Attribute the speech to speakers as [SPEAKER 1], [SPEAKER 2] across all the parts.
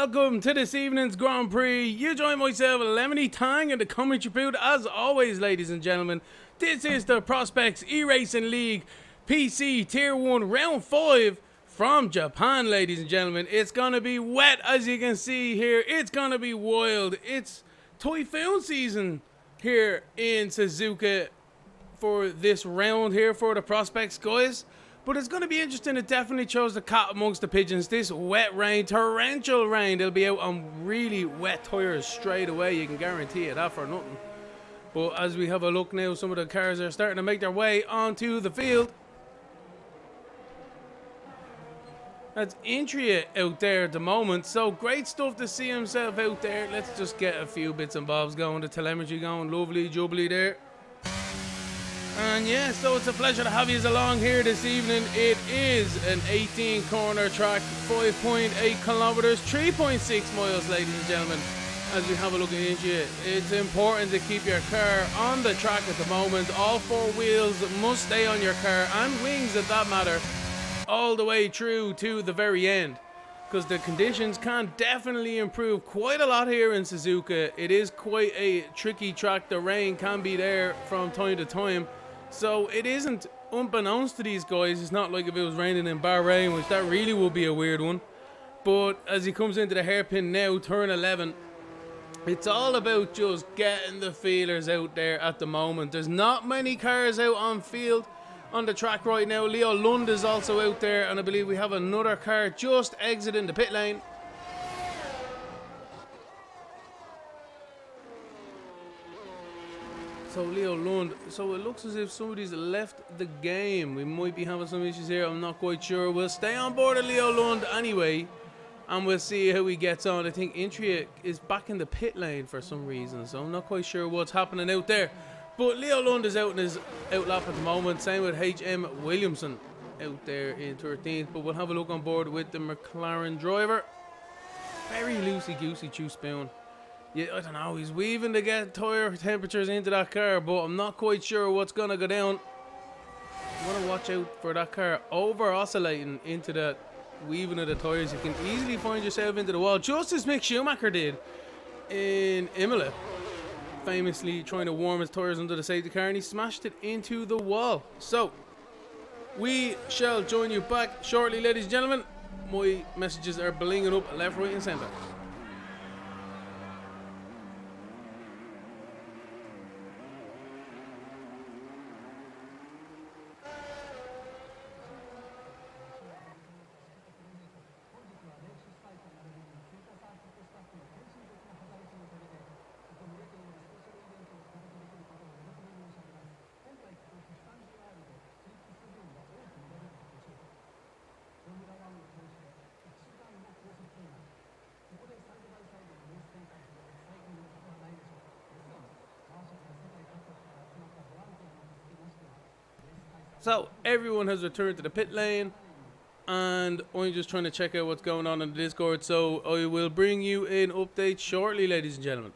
[SPEAKER 1] welcome to this evening's Grand Prix. You join myself, Lemony Tang, and the commentary booth. As always, ladies and gentlemen, this is the Prospects eRacing League PC Tier 1 Round 5 from Japan, ladies and gentlemen. It's going to be wet, as you can see here. It's going to be wild. It's typhoon season here in Suzuka for this round here for the Prospects, guys. But it's going to be interesting. It definitely chose the cat amongst the pigeons. This wet rain, torrential rain. They'll be out on really wet tires straight away. You can guarantee it, that for nothing. But as we have a look now, some of the cars are starting to make their way onto the field. That's Intria out there at the moment. So great stuff to see himself out there. Let's just get a few bits and bobs going. The telemetry going. Lovely jubbly there. And yeah, so it's a pleasure to have you along here this evening. It is an 18 corner track, 5.8 kilometers, 3.6 miles, ladies and gentlemen. As we have a look at it, it's important to keep your car on the track at the moment. All four wheels must stay on your car, and wings at that matter, all the way through to the very end. Because the conditions can definitely improve quite a lot here in Suzuka. It is quite a tricky track. The rain can be there from time to time. So it isn't, unbeknownst to these guys, it's not like if it was raining in Bahrain, which that really would be a weird one. But as he comes into the hairpin now, turn 11, it's all about just getting the feelers out there at the moment. There's not many cars out on field on the track right now. Leo Lund is also out there, and I believe we have another car just exiting the pit lane. So Leo Lund, so it looks as if somebody's left the game. We might be having some issues here, I'm not quite sure. We'll stay on board of Leo Lund anyway, and we'll see how he gets on. I think Intria is back in the pit lane for some reason, so I'm not quite sure what's happening out there. But Leo Lund is out in his outlap at the moment, same with HM Williamson out there in 13th. But we'll have a look on board with the McLaren driver. Very loosey-goosey chew spoon. Yeah, I don't know, he's weaving to get tire temperatures into that car, but I'm not quite sure what's going to go down. You want to watch out for that car over-oscillating into that weaving of the tires. You can easily find yourself into the wall, just as Mick Schumacher did in Imola, famously trying to warm his tires under the safety car, and he smashed it into the wall. So, we shall join you back shortly, ladies and gentlemen. My messages are blinging up left, right and centre. So everyone has returned to the pit lane, and I'm just trying to check out what's going on in the Discord, so I will bring you an update shortly, ladies and gentlemen.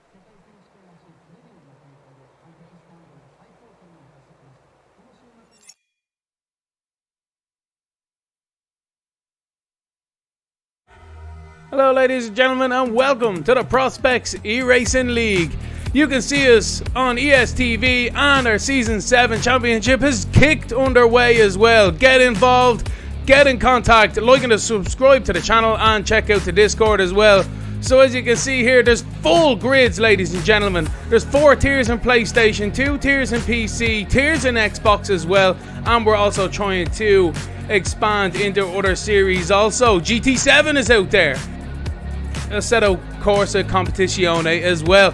[SPEAKER 1] Hello ladies and gentlemen, and welcome to the Prospects eRacing League. You can see us on ESTV, and our Season 7 Championship has kicked underway as well. Get involved, get in contact, like and subscribe to the channel, and check out the Discord as well. So as you can see here, there's full grids, ladies and gentlemen. There's 4 tiers in PlayStation, 2 tiers in PC, tiers in Xbox as well, and we're also trying to expand into other series also. GT7 is out there. Assetto Corsa Competizione as well.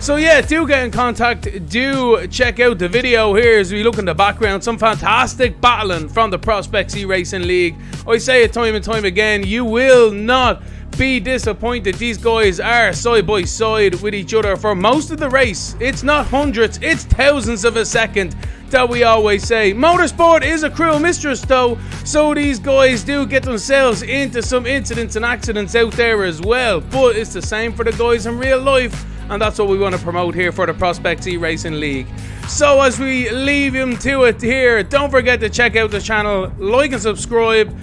[SPEAKER 1] So yeah, do get in contact, do check out the video here as we look in the background. Some fantastic battling from the Prospects eRacing League. I say it time and time again, you will not be disappointed. These guys are side by side with each other for most of the race. It's not hundreds, it's thousands of a second that we always say. Motorsport is a cruel mistress though, so these guys do get themselves into some incidents and accidents out there as well. But it's the same for the guys in real life, and that's what we want to promote here for the Prospects eRacing League. So as we leave him to it here, don't forget to check out the channel, like and subscribe,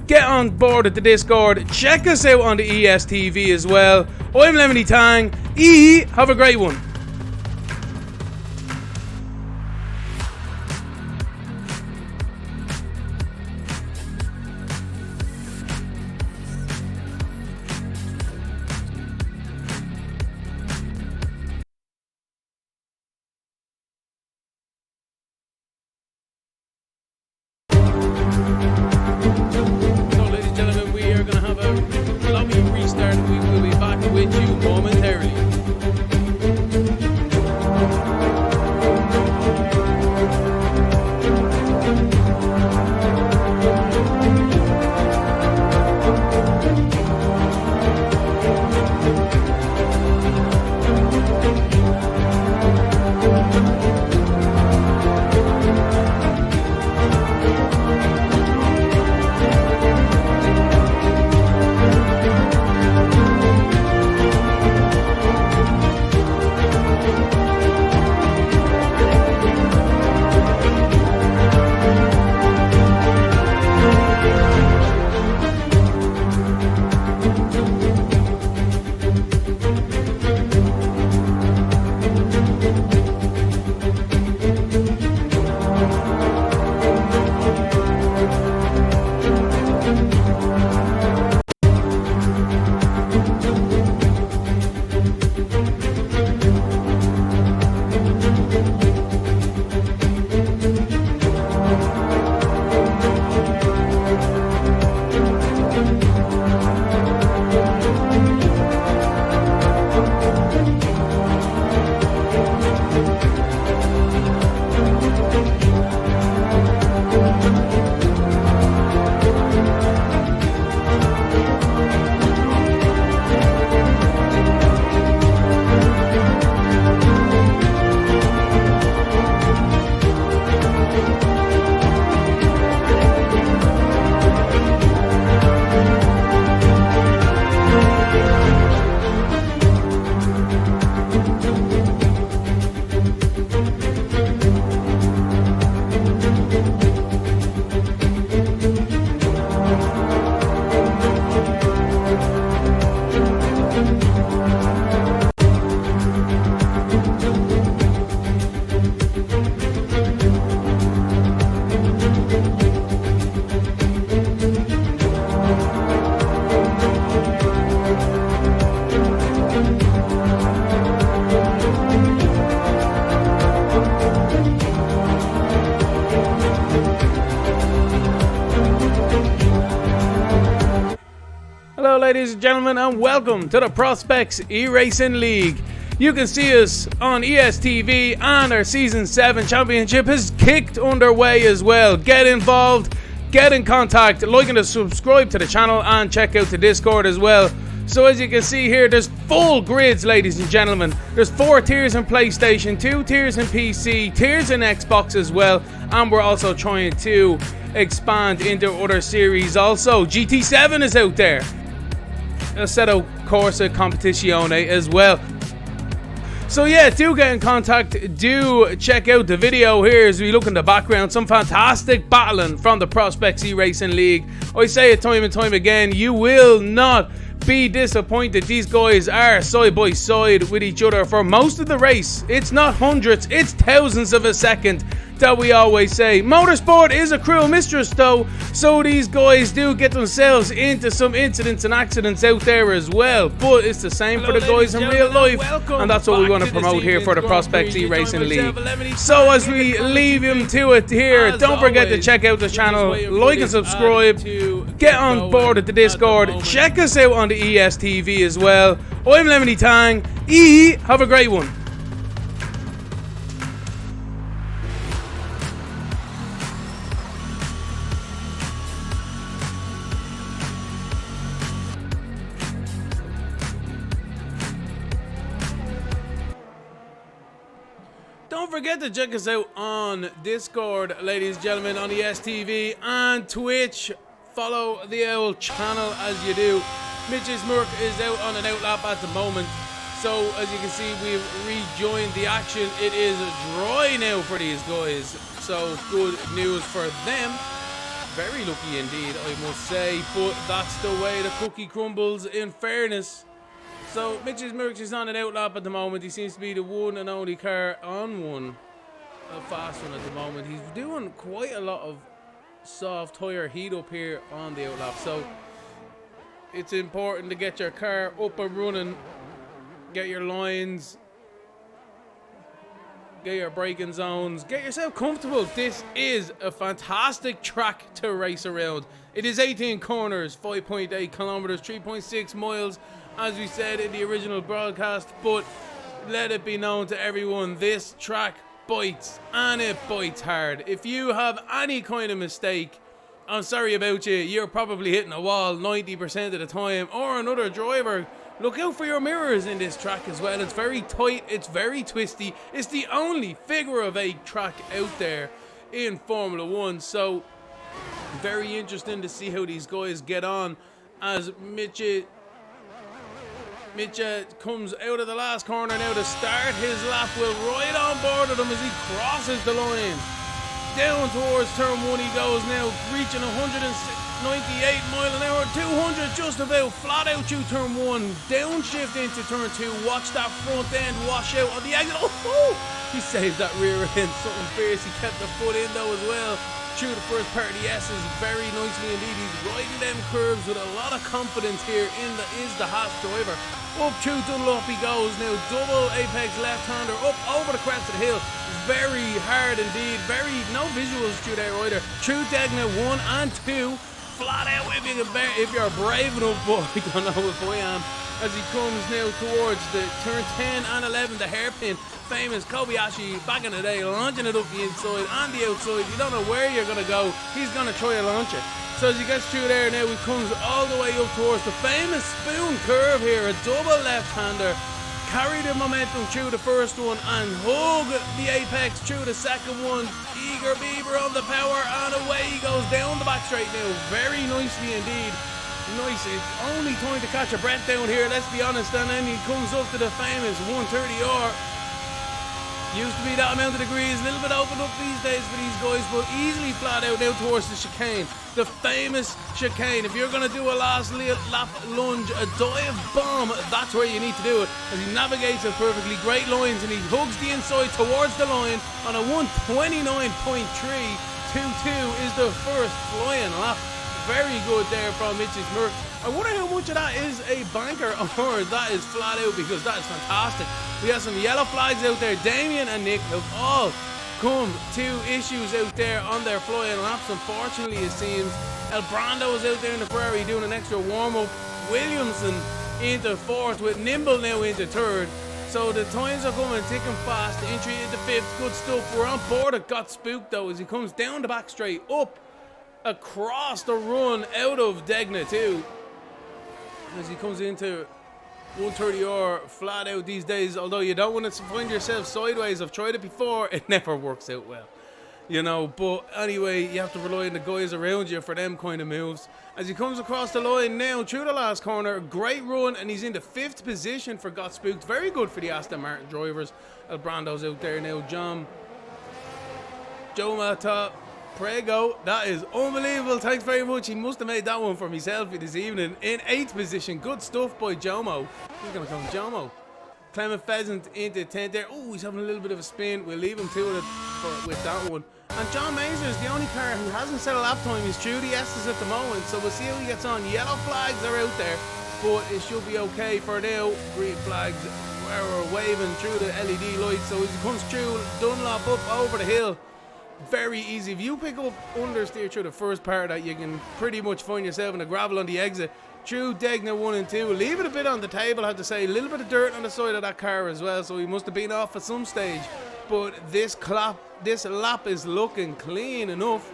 [SPEAKER 1] get on board at the Discord. Check us out on the ESTV as well. I'm Lemony Tang. Have a great one. We will be back with you momentarily. Hello ladies and gentlemen, and welcome to the Prospects eRacing League. You can see us on ESTV, and our Season 7 Championship has kicked underway as well. Get involved, get in contact, like and subscribe to the channel, and check out the Discord as well. So as you can see here, there's full grids, ladies and gentlemen. There's 4 tiers in PlayStation, 2 tiers in PC, tiers in Xbox as well, and we're also trying to expand into other series also. GT7 is out there. Assetto Corsa Competizione as well. So yeah, do get in contact, do check out the video here as we look in the background. Some fantastic battling from the Prospects eRacing League. I say it time and time again, you will not be disappointed. These guys are side by side with each other for most of the race. It's not hundreds, it's thousands of a second that we always say. Motorsport is a cruel mistress though, so these guys do get themselves into some incidents and accidents out there as well, but it's the same for the guys in real life, and that's what we want to promote here for the Prospects eRacing League. So as we leave him to it here, don't forget to check out the channel, like and subscribe, get on board at the Discord, check us out on the ESTV as well. I'm Lemony Tang. Have a great one. Don't forget to check us out on Discord, ladies and gentlemen, on the STV and Twitch. Follow the old channel as you do. Mitch's Merc is out on an outlap at the moment. So, as you can see, we've rejoined the action. It is dry now for these guys. So, good news for them. Very lucky indeed, I must say, but that's the way the cookie crumbles, in fairness. So Mitch's Mercs is on an outlap at the moment. He seems to be the one and only car on one, a fast one at the moment. He's doing quite a lot of soft tire heat up here on the outlap, so it's important to get your car up and running, get your lines, get your braking zones, get yourself comfortable. This is a fantastic track to race around. It is 18 corners, 5.8 kilometers, 3.6 miles, as we said in the original broadcast, but let it be known to everyone, this track bites, and it bites hard. If you have any kind of mistake, I'm sorry about you, you're probably hitting a wall 90% of the time, or another driver. Look out for your mirrors in this track as well. It's very tight, it's very twisty. It's the only figure of 8 track out there in Formula 1. So, very interesting to see how these guys get on as Mitch comes out of the last corner now to start his lap. Will right on board with him as he crosses the line. Down towards turn 1 he goes now, reaching 198 mile an hour, 200 just about, flat out through turn 1, downshift into turn 2, watch that front end wash out on the exit. Oh, he saved that rear end, something fierce. He kept the foot in though as well, through the first part of the S's, very nicely indeed. He's riding them curves with a lot of confidence here is the Haas driver. Up through Dunlop he goes now, double apex left-hander, up over the crest of the hill. Very hard indeed, no visuals through there either. Through Degna 1 and 2, flat out if you're brave enough, but I don't know if I am. As he comes now towards the turn 10 and 11, the hairpin, famous Kobayashi back in the day, launching it up the inside and the outside. You don't know where you're going to go, he's going to try to launch it. So as he gets through there now, he comes all the way up towards the famous spoon curve here, a double left-hander. Carry the momentum through the first one and hug the apex through the second one. Eager Beaver on the power, and away he goes down the back straight now. Very nicely indeed. Nice. It's only time to catch a breath down here, let's be honest. And then he comes up to the famous 130R. Used to be that amount of degrees, a little bit opened up these days for these guys, but easily flat out now towards the chicane. The famous chicane. If you're going to do a last lap lunge, a dive bomb, that's where you need to do it. As he navigates it perfectly, great lines, and he hugs the inside towards the line on a 129.3. 2.2 is the first flying lap. Very good there from Mitch's Merc. I wonder how much of that is a banker or that is flat out, because that is fantastic. We have some yellow flags out there. Damien and Nick have all come to issues out there on their flying laps. Unfortunately, it seems El Brando is out there in the Ferrari doing an extra warm-up. Williamson into fourth with Nimble now into third. So the times are coming ticking fast. Entry into fifth, good stuff. We're on board. It got spooked though as he comes down the back straight, up across the run out of Degna too. As he comes into 130R flat out these days, although you don't want to find yourself sideways. I've tried it before, it never works out well, you know. But anyway, you have to rely on the guys around you for them kind of moves. As he comes across the line now through the last corner, great run, and he's in the 5th position for Got Spooked. Very good for the Aston Martin drivers. El Brando's out there now. Joe Matop, Prego, that is unbelievable. Thanks very much. He must have made that one for myself this evening. In 8th position, good stuff by Jomo. He's going to come Jomo. Clement Pheasant into 10th there. Oh, he's having a little bit of a spin. We'll leave him to it with that one. And John Mazer is the only car who hasn't set a lap time. He's through the S's at the moment, so we'll see how he gets on. Yellow flags are out there, but it should be okay for now. Green flags are waving through the LED lights, so as he comes through Dunlop up over the hill, very easy. If you pick up understeer through the first part, that you can pretty much find yourself in the gravel on the exit. Through Degna 1 and 2, leave it a bit on the table, I have to say. A little bit of dirt on the side of that car as well, so he must have been off at some stage. But this lap is looking clean enough.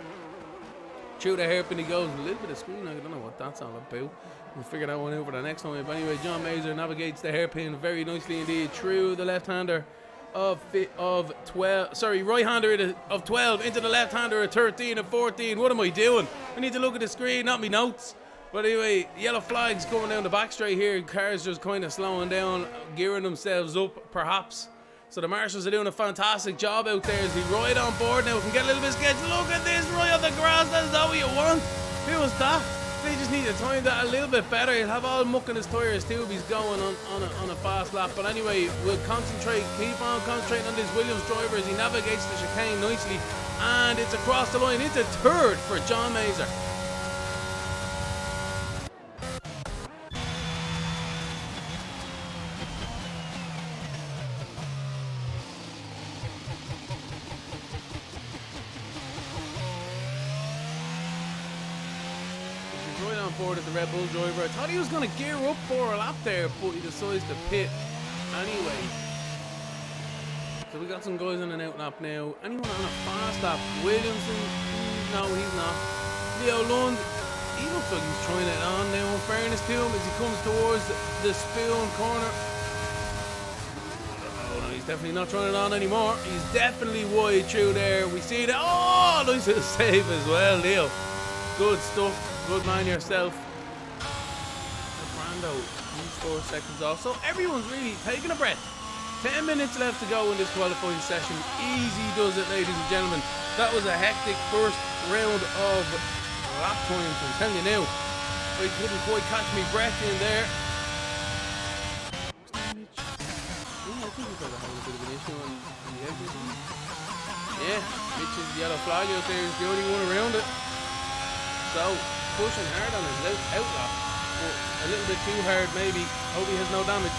[SPEAKER 1] Through the hairpin he goes. A little bit of screen, I don't know what that's all about. We'll figure that one out for the next time. But anyway, John Mazer navigates the hairpin very nicely indeed. Through the left-hander of 12, sorry, right-hander of 12 into the left-hander of 13 and 14. What am I doing? I need to look at the screen, not me notes. But anyway, yellow flags going down the back straight here. Cars just kind of slowing down, gearing themselves up perhaps So the marshals are doing a fantastic job out there as we ride on board. Now we can get a little bit sketchy. Look at this, right on the grass. That's what you want. Who was that? They just need to time that a little bit better. He'll have all muck in his tyres too if he's going on a fast lap. But anyway, we'll concentrate, keep on concentrating on this Williams driver as he navigates the chicane nicely. And it's across the line into third for John Mazer. Right on board at the Red Bull driver. I thought he was going to gear up for a lap there, but he decides to pit anyway. So we got some guys on an out lap now. Anyone on a fast lap? Williamson? No, he's not. Leo Lund, he looks like he's trying it on now, in fairness to him, as he comes towards the spoon corner. Oh no, he's definitely not trying it on anymore. He's definitely wide through there. We see that. Oh, nice little save as well, Leo. Good stuff. Good man yourself. Brando, 4 seconds off. So everyone's really taking a breath. 10 minutes left to go in this qualifying session. Easy does it, ladies and gentlemen. That was a hectic first round of lap times, I'm telling you now. I couldn't quite catch me breath in there. Yeah, I think he's got a whole bit of an issue on the exit. Yeah, Mitch's yellow flag out there is the only one around it. So, pushing hard on his outlap, but a little bit too hard maybe. Hope he has no damage.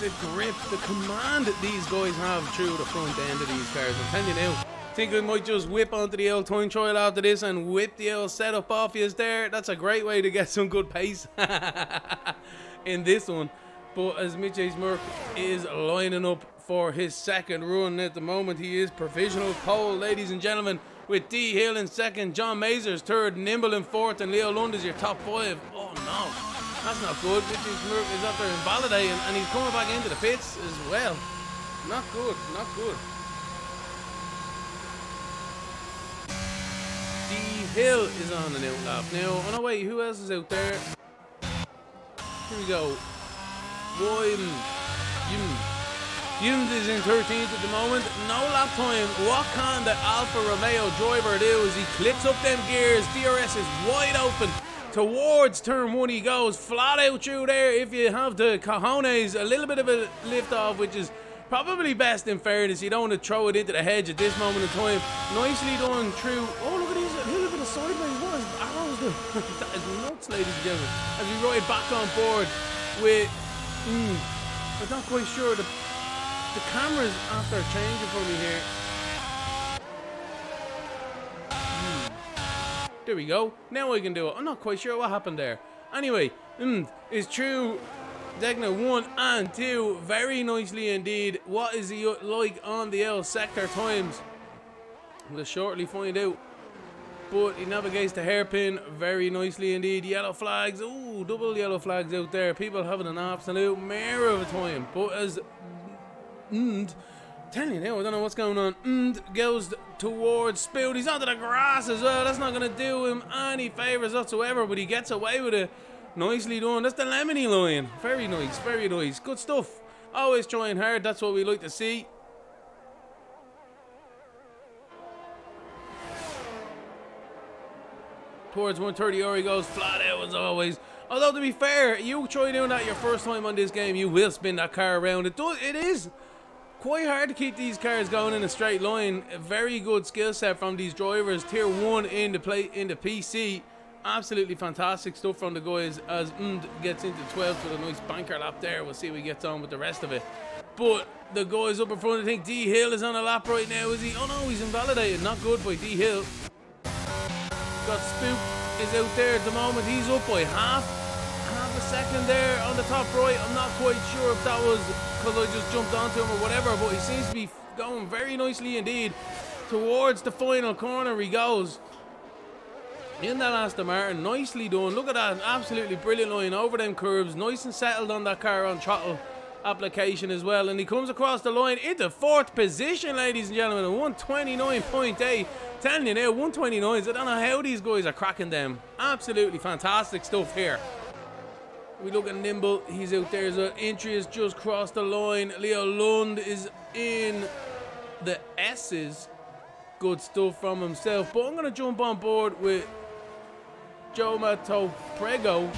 [SPEAKER 1] The grip, the command that these guys have through the front end of these cars, I'm telling you now. Think I might just whip onto the old time trial after this and whip the old setup off you there. That's a great way to get some good pace in this one. But as Mitch Merck is lining up for his second run at the moment, he is provisional pole, ladies and gentlemen, with D Hill in second, John Mazer's third, Nimble in fourth, and Leo Lund is your top 5. Oh no, that's not good. Mitch Merck is up there invalidating, and he's coming back into the pits as well. Not good, not good. D Hill is on an out lap now. Oh no, wait, who else is out there? Here we go. Yim is in 13th at the moment. No lap time. What can the Alfa Romeo driver do as he clips up them gears? DRS is wide open. Towards turn 1 he goes. Flat out through there if you have the cojones. A little bit of a lift off, which is probably best in fairness. You don't want to throw it into the hedge at this moment in time. Nicely done through. Oh, look at these. A little bit of sideways. What is arrows do? That is nuts, ladies and gentlemen. As we ride back on board with... I'm not quite sure. The cameras after changing for me here. There we go. Now I can do it. I'm not quite sure what happened there. Anyway, is true. Degna 1 and 2. Very nicely indeed. What is he like on the L sector times? We'll shortly find out. But he navigates the hairpin very nicely indeed. Yellow flags. Ooh, double yellow flags out there. People having an absolute mare of a time. But as telling you now, I don't know what's going on. Goes towards Spoot. He's onto the grass as well. That's not going to do him any favours whatsoever. But he gets away with it. Nicely done. That's the Lemony line. Very nice. Very nice. Good stuff. Always trying hard. That's what we like to see. Towards 130 he goes, flat out as always. Although to be fair, you try doing that your first time on this game, you will spin that car around. It is quite hard to keep these cars going in a straight line. A very good skill set from these drivers. Tier 1 in the PC. Absolutely fantastic stuff from the guys as gets into 12th with a nice banker lap there. We'll see if he gets on with the rest of it. But the guys up in front, I think D Hill is on a lap right now, is he? Oh no, he's invalidated. Not good by D Hill. Got Spook is out there at the moment. He's up by half a second there on the top right. I'm not quite sure if that was because I just jumped onto him or whatever, but he seems to be going very nicely indeed. Towards the final corner he goes. In that Aston Martin, nicely done. Look at that, absolutely brilliant line over them curves. Nice and settled on that car on throttle application as well. And he comes across the line into 4th position, ladies and gentlemen, at 129.8. Telling you now, 129s, I don't know how these guys are cracking them. Absolutely fantastic stuff here. We look at Nimble, he's out there as well. Entry has just crossed the line. Leo Lund is in the S's. Good stuff from himself. But I'm going to jump on board with Joe Mato Prego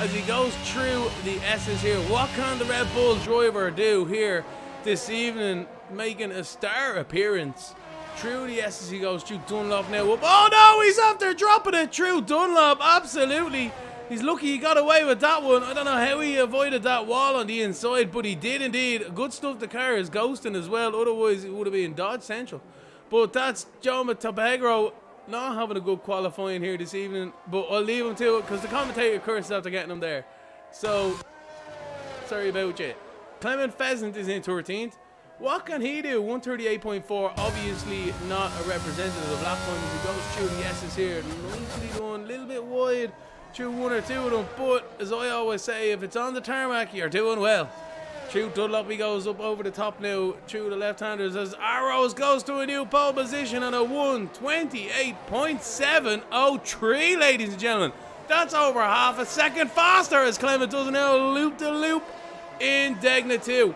[SPEAKER 1] as he goes through the S's here. What can the Red Bull driver do here this evening, making a star appearance? Through the S's he goes through Dunlop now. Oh no, he's after dropping it through Dunlop. Absolutely. He's lucky he got away with that one. I don't know how he avoided that wall on the inside, but he did indeed. Good stuff. The car is ghosting as well. Otherwise, it would have been Dodge Central. But that's Joe Matabagro not having a good qualifying here this evening. But I'll leave him to it because the commentator curses after getting him there. So, sorry about you. Clement Pheasant is in 13th. What can he do? 138.4. Obviously not a representative of lap time as he goes through the S's here. Nicely done. A little bit wide through one or two of them, but as I always say, if it's on the tarmac, you're doing well. Through Dunlop, he goes up over the top now, through the left-handers as Arrows goes to a new pole position on a 1:28.703, ladies and gentlemen. That's over half a second faster as Clement does now loop-to-loop in Degna 2.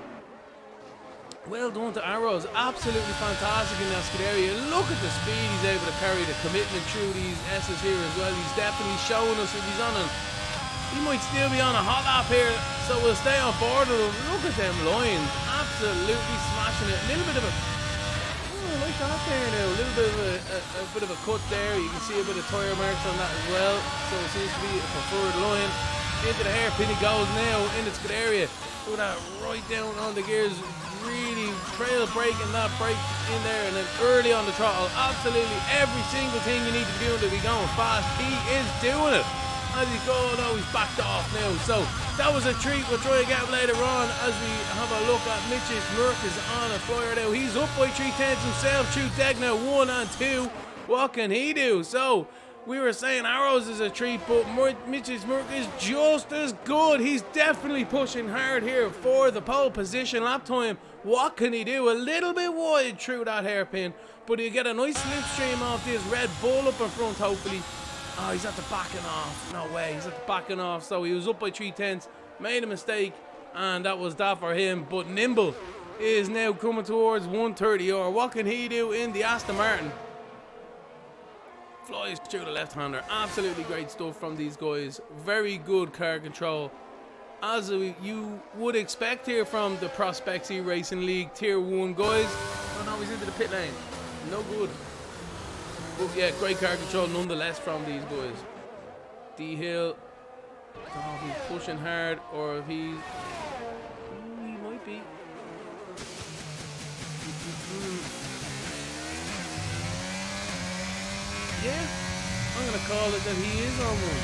[SPEAKER 1] Well done to Arrows, absolutely fantastic in that skid area. Look at the speed he's able to carry, the commitment through these S's here as well. He's definitely showing us if he's on him. He might still be on a hot lap here, so we'll stay on board with him. Look at them lines, absolutely smashing it. A little bit of a, oh, I like that there now. A little bit of a cut there. You can see a bit of tyre marks on that as well. So it seems to be a preferred line. Into the hairpin he goes now in the skid area. Look at that, right down on the gears. Really trail breaking that brake in there, and then early on the throttle. Absolutely every single thing you need to be doing to be going fast, he is doing it. As he's going, oh, he's backed off now. So that was a treat. We'll try again later on as we have a look at Mitch's Merc is on a flyer now. He's up by 3/10 himself through Degna 1 and 2. What can he do? So we were saying Arrows is a treat, but Mitch's Merc is just as good. He's definitely pushing hard here for the pole position lap time. What can he do? A little bit wide through that hairpin, but you get a nice slipstream off this Red Bull up in front, hopefully. Oh, he's at the backing off. No way, he's at the backing off. So he was up by 3/10, made a mistake, and that was that for him. But Nimble is now coming towards 130, or what can he do in the Aston Martin? Flies through the left-hander. Absolutely great stuff from these guys. Very good car control, as you would expect here from the Prospects eRacing League Tier 1 guys. Oh no, he's into the pit lane. No good. But yeah, great car control nonetheless from these guys. D-Hill. I don't know if he's pushing hard or if he's... Ooh, he might be. Yeah, I'm going to call it that he is on one.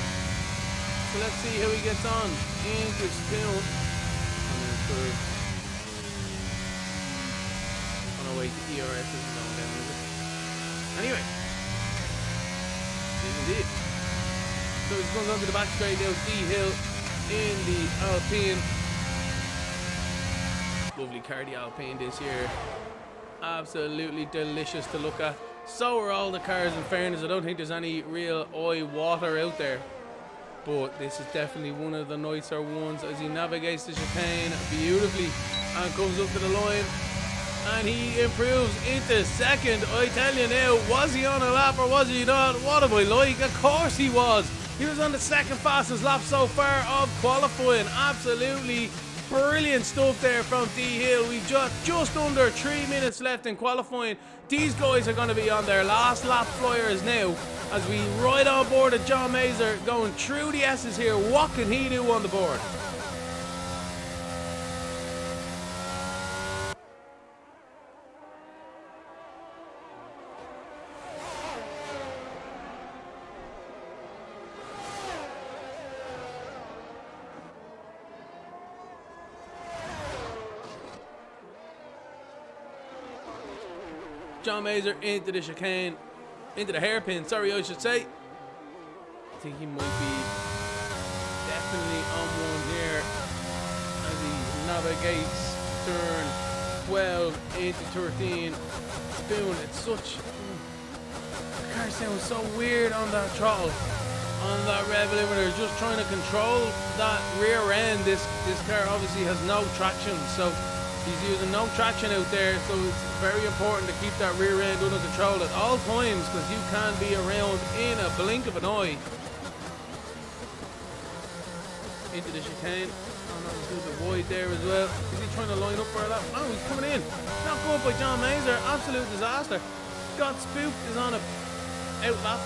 [SPEAKER 1] So let's see how he gets on. Into spoon. Oh no, wait, the ERS isn't going down, is it? Anyway. Yes, indeed. So he's going on to the back straight now. D-Hill in the Alpine. Lovely car, the Alpine this year. Absolutely delicious to look at. So are all the cars, in fairness. I don't think there's any real eye water out there. But this is definitely one of the nicer ones as he navigates the chicane beautifully and comes up to the line. And he improves into second. I tell you now, was he on a lap or was he not? What am I like? Of course he was. He was on the second fastest lap so far of qualifying. Absolutely brilliant stuff there from D-Hill. We've just under 3 minutes left in qualifying. These guys are going to be on their last lap flyers now as we ride on board of John Mazer going through the S's here. What can he do on the board? John Mazer into the chicane, into the hairpin, sorry I should say. I think he might be definitely on one here as he navigates turn 12 into 13. Spoon, it's such... The car sounds so weird on that throttle. on that rev limiter, just trying to control that rear end. This car obviously has no traction, so he's using no traction out there, so it's very important to keep that rear end under control at all times, because you can be around in a blink of an eye. Into the chicane. Oh no, he's doing the wide there as well. Is he trying to line up for that? Oh, he's coming in. Not good by John Mazer. Absolute disaster. Got spooked, is on a out lap.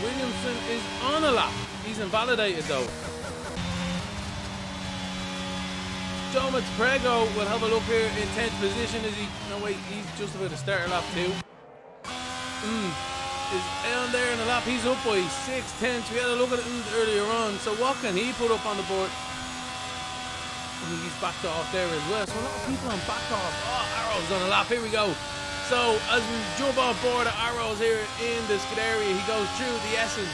[SPEAKER 1] Williamson is on a lap. He's invalidated though. Joe Prego will have a look here in 10th position. Is he? No wait, he's just about to start lap 2. Is down there in the lap. He's up by 6/10. We had a look at it earlier on. So what can he put up on the board? I think he's backed off there as well. So a lot of people on backed off. Oh, Arrows on the lap. Here we go. So as we jump on board of Arrows here in the skid area, he goes through the Essence.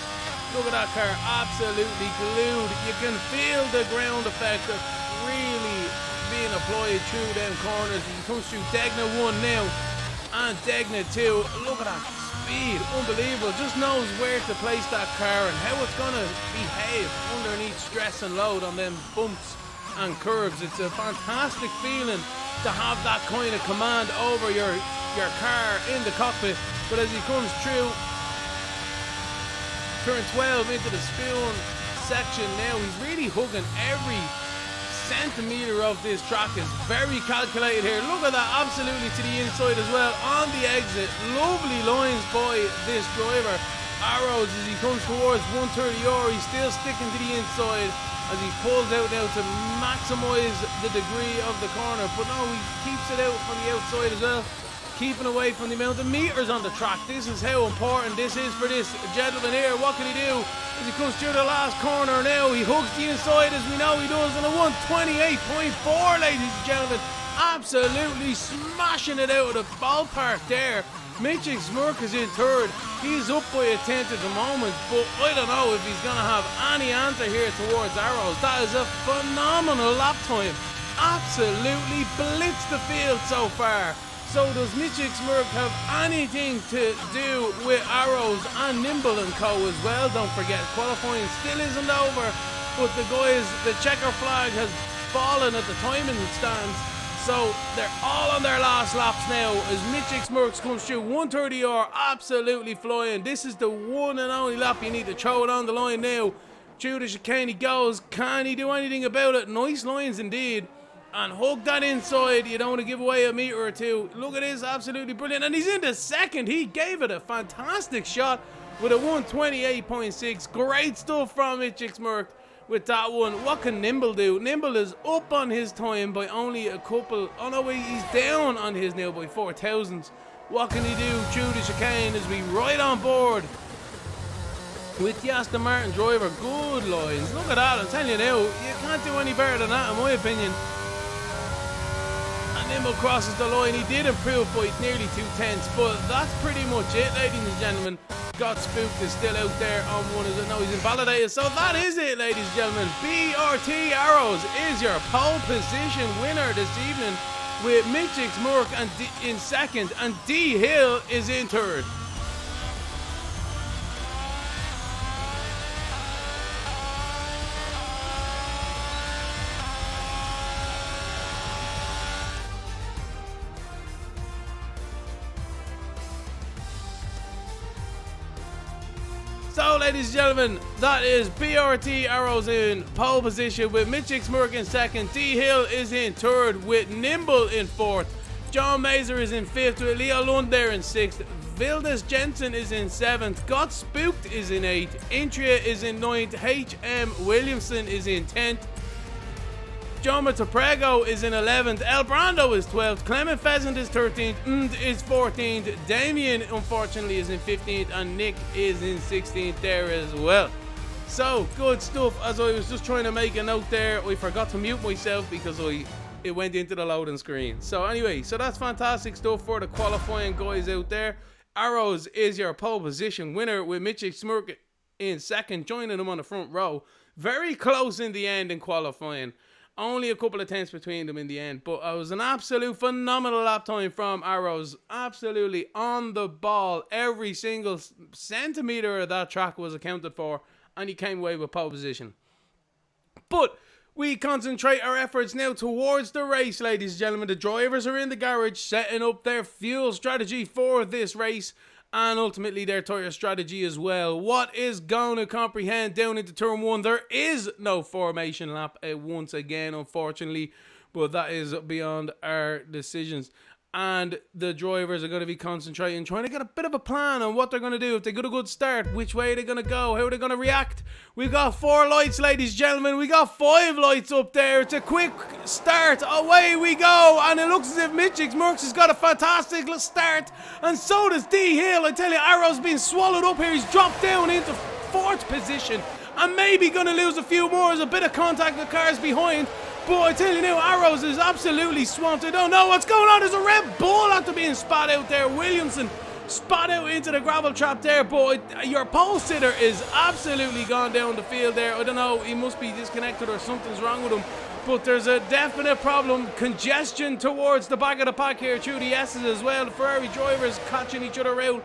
[SPEAKER 1] Look at that car, absolutely glued. You can feel the ground effect of really being applied through them corners. He comes through Degna 1 now and Degna 2. Look at that speed, unbelievable. Just knows where to place that car and how it's gonna behave underneath stress and load on them bumps and curves. It's a fantastic feeling to have that kind of command over your car in the cockpit. But as he comes through turn 12 into the spoon section now, he's really hugging every centimetre of this track. Is very calculated here. Look at that, absolutely to the inside as well on the exit. Lovely lines by this driver. Arrows as he comes towards 130R, he's still sticking to the inside as he pulls out now to maximise the degree of the corner, but no, he keeps it out from the outside as well, keeping away from the amount of meters on the track. This is how important this is for this gentleman here. What can he do as he comes through the last corner now? He hooks the inside as we know he does on a 128.4, ladies and gentlemen. Absolutely smashing it out of the ballpark there. Mitchell Smirk is in third. He's up by a 10th at the moment, but I don't know if he's going to have any answer here towards Arrows. That is a phenomenal lap time. Absolutely blitzed the field so far. So does Mitchell Smirk have anything to do with Arrows and Nimble and Co as well? Don't forget, qualifying still isn't over, but the guys, the checker flag has fallen at the timing stands. So they're all on their last laps now as Mitchell Smirks comes through 130R, absolutely flying. This is the one and only lap you need to throw it on the line now. Through the chicane he goes. Can he do anything about it? Nice lines indeed. And hug that inside. You don't want to give away a meter or two. Look at this, absolutely brilliant. And he's into second. He gave it a fantastic shot with a 128.6. Great stuff from Mitchell Smirk with that one. What can Nimble do? Nimble is up on his time by only a couple. Oh no, he's down on his now by 4 thousandths. What can he do through the chicane as we right on board with the Aston Martin driver? Good lines. Look at that. I'm telling you now, you can't do any better than that in my opinion. And Nimble crosses the line. He did improve by nearly 2/10, but that's pretty much it, ladies and gentlemen. Got Spooked is still out there on one. No, he's invalidated. So that is it, ladies and gentlemen. BRT Arrows is your pole position winner this evening, with Mitchell Smirk and in second and D Hill is in third. So, ladies and gentlemen, that is BRT Arrows in pole position with Mitchell Smirk in second. D Hill is in third with Nimble in fourth. John Mazer is in fifth with Leo Lund there in sixth. Vildes Jensen is in seventh. Got Spooked is in eighth. Intria is in ninth. H.M. Williamson is in 10th. John Prego is in 11th. El Brando is 12th. Clement Pheasant is 13th. Is 14th. Damien, unfortunately, is in 15th. And Nick is in 16th there as well. So, good stuff. As I was just trying to make a note there, I forgot to mute myself because it went into the loading screen. So anyway, so that's fantastic stuff for the qualifying guys out there. Arrows is your pole position winner with Mitchell Smirk in second, joining him on the front row. Very close in the end in qualifying. Only a couple of tenths between them in the end, but it was an absolute phenomenal lap time from Arrows. Absolutely on the ball. Every single centimetre of that track was accounted for, and he came away with pole position. But we concentrate our efforts now towards the race, ladies and gentlemen. The drivers are in the garage setting up their fuel strategy for this race, and ultimately their tyre strategy as well. What is going to comprehend down into turn 1? There is no formation lap once again, unfortunately, but that is beyond our decisions. And the drivers are going to be concentrating, trying to get a bit of a plan on what they're going to do. If they get a good start, which way they're going to go, how they're going to react. We've got 4 lights, ladies and gentlemen. We got 5 lights up there. It's a quick start. Away we go. And it looks as if Mitchix Murks has got a fantastic start. And so does D Hill. I tell you, Arrow's been swallowed up here. He's dropped down into 4th position. And maybe going to lose a few more. There's a bit of contact with cars behind. But I tell you now, Arrows is absolutely swamped. I don't know what's going on. There's a Red Bull after being spat out there. Williamson spat out into the gravel trap there. But your pole sitter is absolutely gone down the field there. I don't know. He must be disconnected or something's wrong with him. But there's a definite problem. Congestion towards the back of the pack here through the S's as well. The Ferrari drivers catching each other out.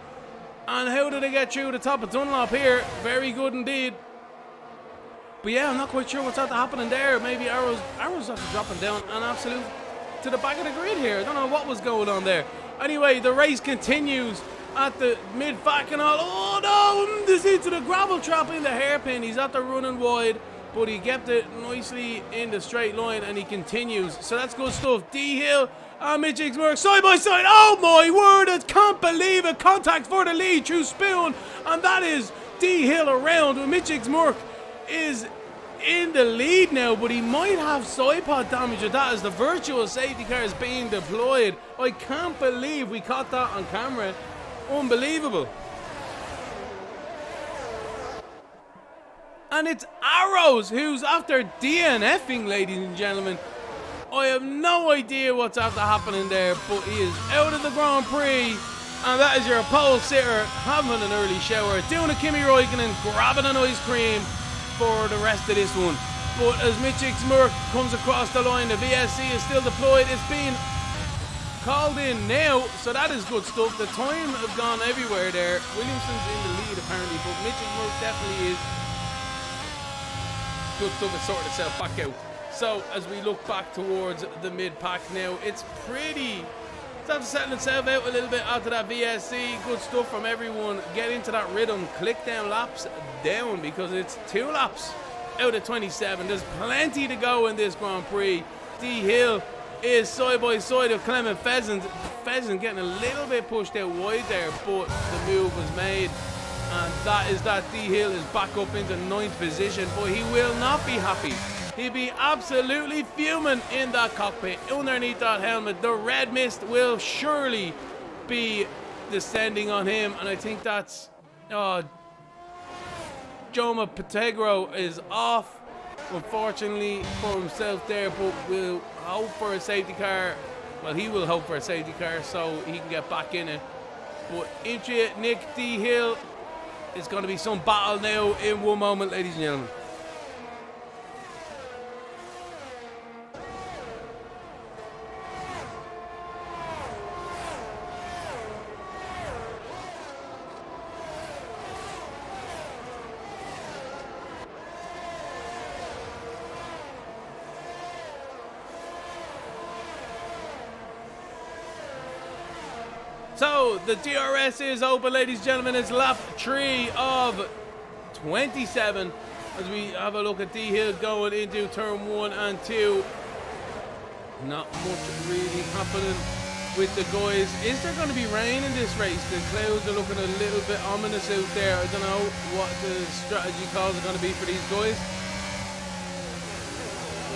[SPEAKER 1] And how did they get through the top of Dunlop here? Very good indeed. But yeah, I'm not quite sure what's after happening there. Maybe Arrows after dropping down and absolute to the back of the grid here. I don't know what was going on there. Anyway, the race continues at the mid-fac and all. Oh no! This into the gravel trap in the hairpin. He's at the running wide, but he kept it nicely in the straight line and he continues. So that's good stuff. D Hill and Mitchix Murk side by side. Oh my word! I can't believe it. Contact for the lead through Spoon, and that is D Hill around. Mitchix Murk is in the lead now, but he might have side pod damage with that as the virtual safety car is being deployed. I can't believe we caught that on camera. Unbelievable. And it's Arrows who's after DNFing, ladies and gentlemen. I have no idea what's after happening there, but he is out of the Grand Prix. And that is your pole sitter having an early shower, doing a Kimi Räikkönen, grabbing an ice cream for the rest of this one. But as Mitchix Murk comes across the line, the VSC is still deployed. It's been called in now, so that is good stuff. The time have gone everywhere there. Williamson's in the lead apparently, but Mitchix Murk definitely is. Good stuff, it's sorted itself back out. So as we look back towards the mid-pack now, it's after settling itself out a little bit after that VSC. Good stuff from everyone. Get into that rhythm. Click down laps down because it's 2 laps out of 27. There's plenty to go in this Grand Prix. D Hill is side by side of Clement Pheasant. Pheasant getting a little bit pushed out wide there, but the move was made. And that is that D Hill is back up into 9th position, but he will not be happy. He'd be absolutely fuming in that cockpit, underneath that helmet. The red mist will surely be descending on him, and I think that's Joma Petegro is off, unfortunately for himself there, but we'll hope for a safety car. Well, he will hope for a safety car so he can get back in it. But into Nick D Hill, it's going to be some battle now in one moment, ladies and gentlemen. So the DRS is open, ladies and gentlemen. It's lap 3 of 27 as we have a look at D Hill going into turn 1 and 2. Not much really happening with the guys. Is there going to be rain in this race? The clouds are looking a little bit ominous out there. I don't know what the strategy calls are going to be for these guys.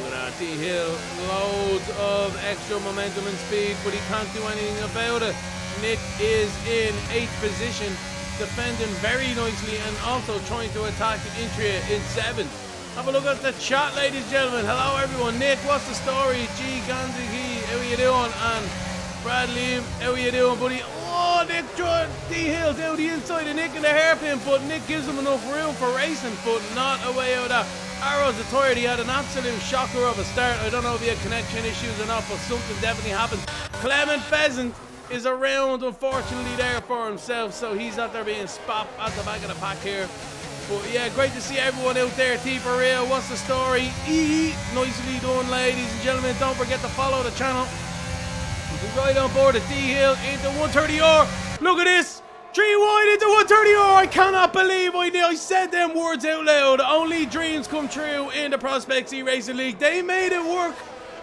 [SPEAKER 1] Look at that, D Hill, loads of extra momentum and speed, but he can't do anything about it. Nick is in 8th position, defending very nicely and also trying to attack Intria in 7th. Have a look at the chat, ladies and gentlemen. Hello everyone. Nick, what's the story? G Ganzigi, how are you doing? And Brad Liam, how are you doing, buddy? Oh, Nick D Hill down the inside of Nick in the hairpin, but Nick gives him enough room for racing, but not a way out of that. Arrows the tired, he had an absolute shocker of a start. I don't know if he had connection issues or not, but something definitely happened. Clement Pheasant is around, unfortunately, there for himself, so he's not there being spot at the back of the pack here. But yeah, great to see everyone out there. T for real, what's the story? Nicely done, ladies and gentlemen. Don't forget to follow the channel. He's right on board at D Hill into 130R. Look at this. 3 wide into 130R. I cannot believe I said them words out loud. Only dreams come true in the Prospects eRacing League. They made it work,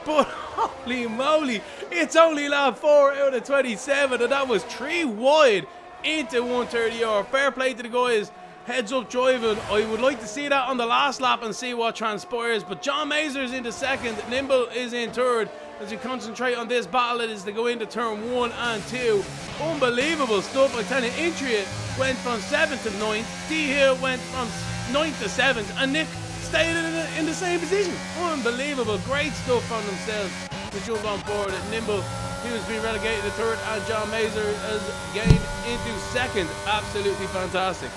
[SPEAKER 1] but holy moly, it's only lap 4 out of 27, and that was 3 wide into 130R. Fair play to the guys. Heads up driving. I would like to see that on the last lap and see what transpires. But John Mazur is into second. Nimble is in third. As we concentrate on this battle, it is to go into turn 1 and 2. Unbelievable stuff. I tell you, Intriate went from 7th to 9th. D Hill went from 9th to 7th. And Nick stayed in the same position. Unbelievable. Great stuff from themselves to jump on board. Nimble, he was being relegated to third. And John Mazur has gained into second. Absolutely fantastic.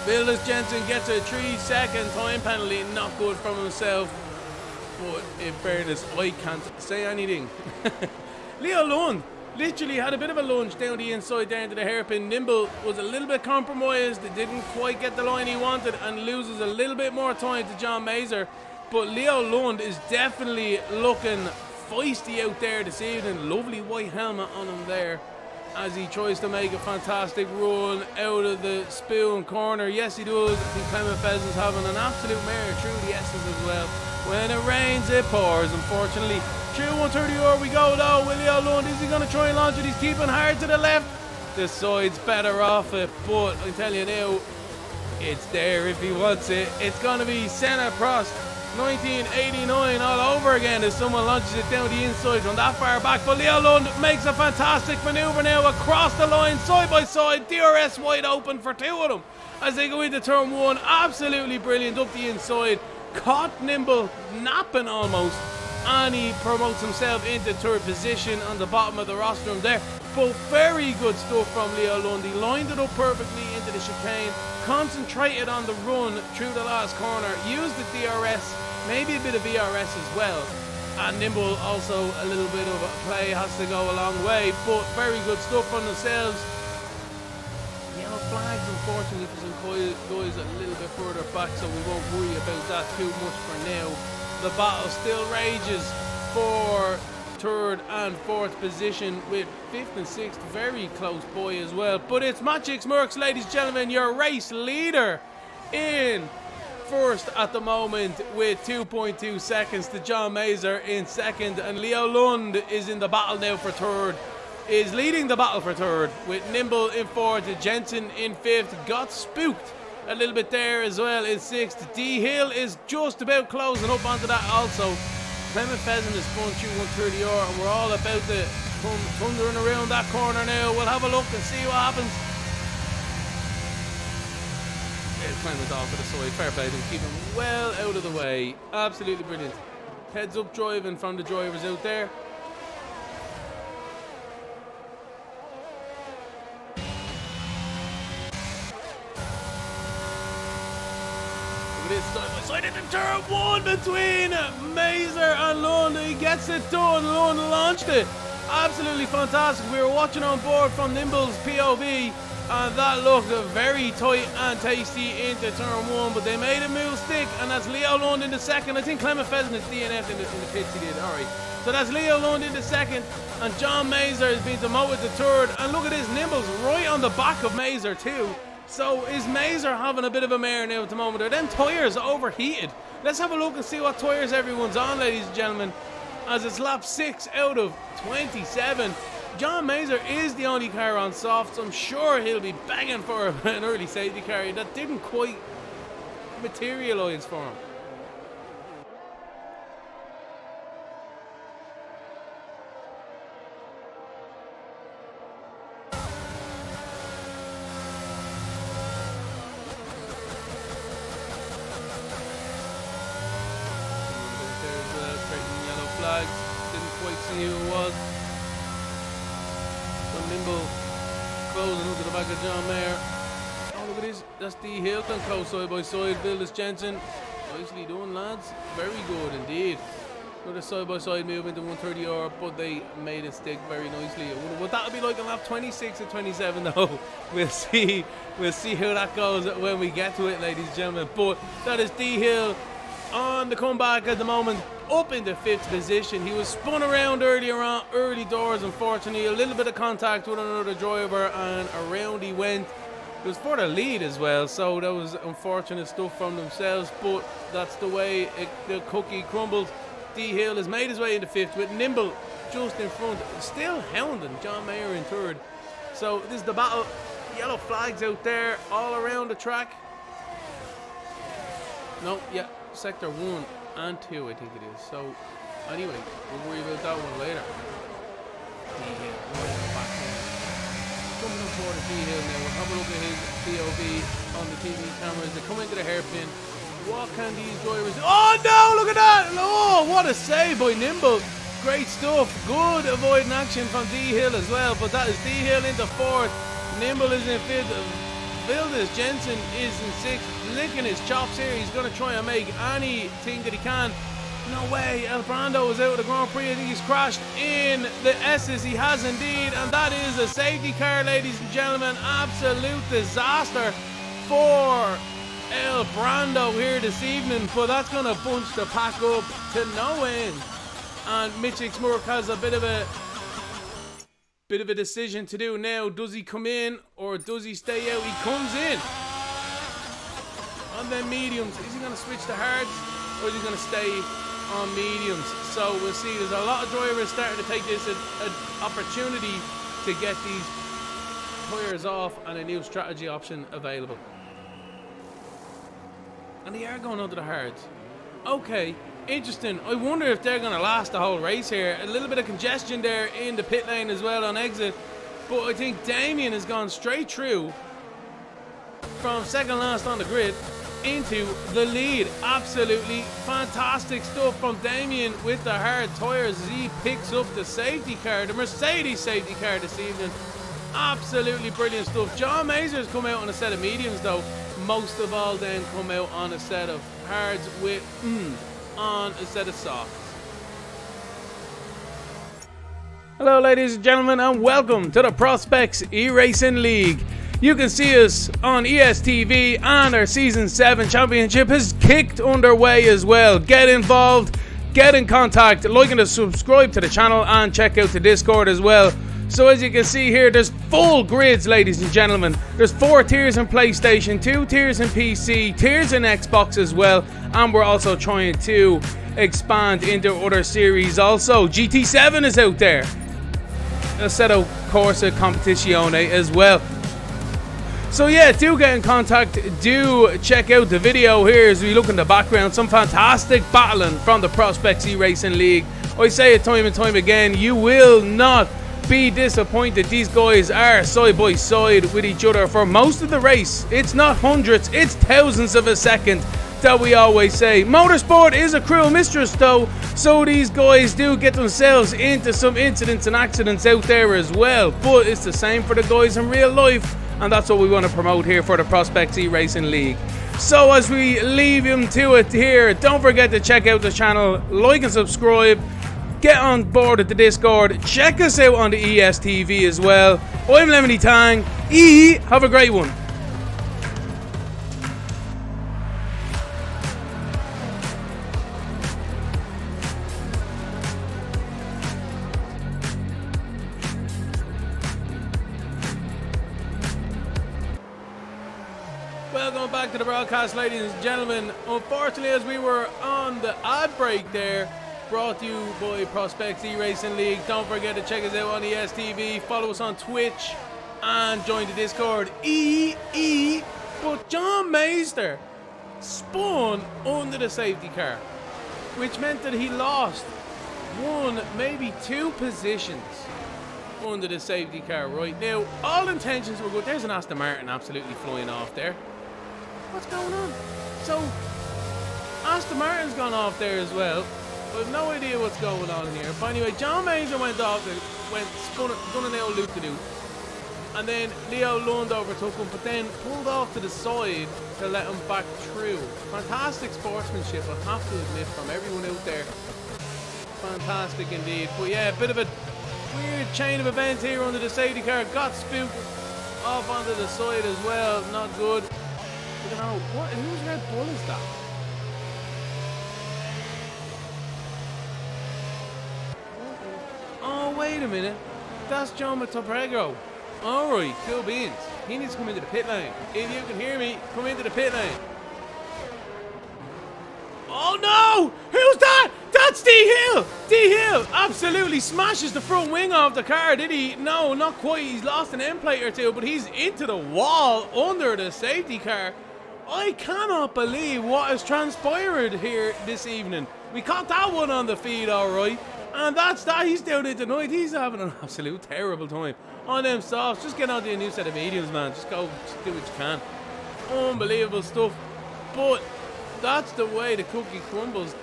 [SPEAKER 1] Vildas Jensen gets a 3-second time penalty, not good from himself, but in fairness, I can't say anything. Leo Lund literally had a bit of a lunge down the inside down to the hairpin. Nimble was a little bit compromised, didn't quite get the line he wanted, and loses a little bit more time to John Mazur. But Leo Lund is definitely looking feisty out there this evening. Lovely white helmet on him there, as he tries to make a fantastic run out of the spoon corner. Yes, he does. I think Clement Pheasant's having an absolute mare through the S's as well. When it rains, it pours, unfortunately. Through 130R we go though. Leo Lund, is he going to try and launch it? He's keeping hard to the left. The side's better off it, but I tell you now, it's there if he wants it. It's going to be centre cross 1989 all over again as someone launches it down the inside from that far back. But Leo Lund makes a fantastic manoeuvre now across the line, side by side. DRS wide open for 2 of them as they go into turn 1. Absolutely brilliant up the inside. Caught Nimble napping almost, and he promotes himself into third position on the bottom of the rostrum there. But very good stuff from Leo Lund. He lined it up perfectly into the chicane, concentrated on the run through the last corner, used the DRS, maybe a bit of VRS as well. And Nimble also a little bit of a play, has to go a long way, but very good stuff from themselves. Yellow flags unfortunately for some guys a little bit further back, so we won't worry about that too much for now. The battle still rages for third and fourth position, with 5th and 6th very close by as well. But it's Magix Mercs, ladies and gentlemen, your race leader in first at the moment with 2.2 seconds to John Mazur in second, and Leo Lund is in the battle now for third, is leading the battle for third, with Nimble in fourth, Jensen in fifth. Got spooked a little bit there as well in sixth. D Hill is just about closing up onto that also. Clement Pheasant is spun through 130R, and we're all about to come thundering around that corner now. We'll have a look and see what happens. Clement off to the side, fair play to him, keep him well out of the way. Absolutely brilliant. Heads up driving from the drivers out there. This side by side into turn 1 between Mazur and Lund. He gets it done. Lund launched it. Absolutely fantastic. We were watching on board from Nimble's POV, and that looked very tight and tasty into turn 1, but they made a move stick, and that's Leo Lund in the second. I think Clement Pheasant is DNF in the pits, he did. Alright, so that's Leo Lund in the second, and John Mazur has been demoted to third. And look at this, Nimble's right on the back of Mazur too. So is Mazur having a bit of a mare now at the moment? Are them tyres overheated? Let's have a look and see what tyres everyone's on, ladies and gentlemen, as it's lap 6 out of 27. John Mazur is the only car on softs. I'm sure he'll be begging for an early safety car. That didn't quite materialise for him. Flags, didn't quite see who it was. So Nimble closing into the back of John Mayer. Oh, look at this. That's D Hilton close side by side. Vildas Jensen. Nicely done, lads. Very good indeed. Another side-by-side move into 130R, but they made it stick very nicely. What that'll be like on lap 26 and 27 though. We'll see how that goes when we get to it, ladies and gentlemen. But that is D Hill on the comeback at the moment, up into 5th position. He was spun around early doors, unfortunately. A little bit of contact with another driver and around he went. It was for the lead as well, so that was unfortunate stuff from themselves, but that's the way the cookie crumbles. D Hill has made his way into 5th with Nimble just in front, still hounding John Mayer in 3rd. So this is the battle. Yellow flags out there all around the track. No, yeah, sector 1 and 2 I think it is. So anyway, we'll worry about that one later. D Hill back in. Coming up for the D Hill now. We'll have a look at his POV on the TV cameras. They come into the hairpin. What can these drivers do? Oh no, look at that! Oh, what a save by Nimble. Great stuff. Good avoiding action from D Hill as well. But that is D Hill into 4th. Nimble is in 5th. Vildas Jensen is in 6th. Licking his chops here. He's going to try and make anything that he can. No way. El Brando is out of the Grand Prix. I think he's crashed in the S's. He has indeed. And that is a safety car, ladies and gentlemen. Absolute disaster for El Brando here this evening, but that's going to bunch the pack up to no end. And Mitch Xmurk has a bit of a decision to do now. Does he come in or does he stay out? He comes in on them mediums. Is he going to switch to hards or is he going to stay on mediums? So we'll see. There's a lot of drivers starting to take this an opportunity to get these tyres off and a new strategy option available. And they are going under the hards. Okay, interesting. I wonder if they're going to last the whole race here. A little bit of congestion there in the pit lane as well on exit. But I think Damien has gone straight through from second last on the grid into the lead. Absolutely fantastic stuff from Damien with the hard tyres as he picks up the safety car, the Mercedes safety car this evening. Absolutely brilliant stuff. John Mazur's come out on a set of mediums though. Most of all then come out on a set of hards with on a set of softs. Hello ladies and gentlemen and welcome to the Prospects eRacing League. You can see us on ESTV and our Season 7 Championship has kicked underway as well. Get involved, get in contact, like and subscribe to the channel and check out the Discord as well. So as you can see here, there's full grids, ladies and gentlemen. There's 4 tiers in PlayStation, 2 tiers in PC, tiers in Xbox as well. And we're also trying to expand into other series also. GT7 is out there. Assetto Corsa Competizione as well. So yeah, do get in contact. Do check out the video here as we look in the background. Some fantastic battling from the Prospects eRacing League. I say it time and time again, you will not be disappointed. These guys are side by side with each other for most of the race. It's not hundreds, it's thousands of a second that we always say. Motorsport is a cruel mistress though, so these guys do get themselves into some incidents and accidents out there as well, but it's the same for the guys in real life, and that's what we want to promote here for the Prospects eRacing League. So as we leave him to it here, don't forget to check out the channel, like and subscribe. Get on board at the Discord. Check us out on the ESTV as well. I'm Lemony Tang. Have a great one. Welcome back to the broadcast, ladies and gentlemen. Unfortunately, as we were on the ad break there, brought to you by Prospects eRacing League. Don't forget to check us out on ESTV, follow us on Twitch, and join the Discord. But John Mazer spun under the safety car, which meant that he lost 1, maybe 2 positions under the safety car right now. All intentions were good. There's an Aston Martin absolutely flying off there. What's going on? So Aston Martin's gone off there as well. I have no idea what's going on here. But anyway, John Mazer went off, done an old loop-to-do. And then Leo Lund overtook him, but then pulled off to the side to let him back through. Fantastic sportsmanship, I have to admit, from everyone out there. Fantastic indeed. But yeah, a bit of a weird chain of events here under the safety car. Got spooked off onto the side as well. Not good. I don't know. Whose Red Bull is that? Oh, wait a minute. That's John Matoprego. Alright, cool beans. He needs to come into the pit lane. If you can hear me, come into the pit lane. Oh no! Who's that? That's D-Hill! D-Hill absolutely smashes the front wing off the car, did he? No, not quite. He's lost an end plate or two, but he's into the wall under the safety car. I cannot believe what has transpired here this evening. We caught that one on the feed, alright. And that's that. He's down into tonight. He's having an absolute terrible time on them softs. Just get on to a new set of mediums, man. Just go, just do what you can. Unbelievable stuff. But that's the way the cookie crumbles.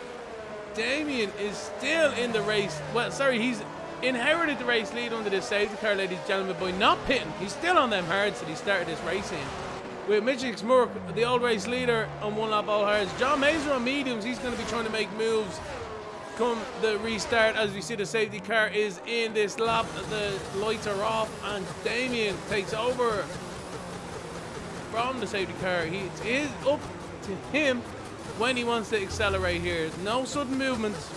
[SPEAKER 1] Damien is still in the race. Well, sorry, he's inherited the race lead under this safety car, ladies and gentlemen, by not pitting. He's still on them hards that he started this race in. With Mitchell Smurk, the old race leader, on one lap all hards. John Mazer on mediums. He's going to be trying to make moves come the restart. As we see, the safety car is in this lap. The lights are off, and Damien takes over from the safety car. It is up to him when he wants to accelerate here. No sudden movements.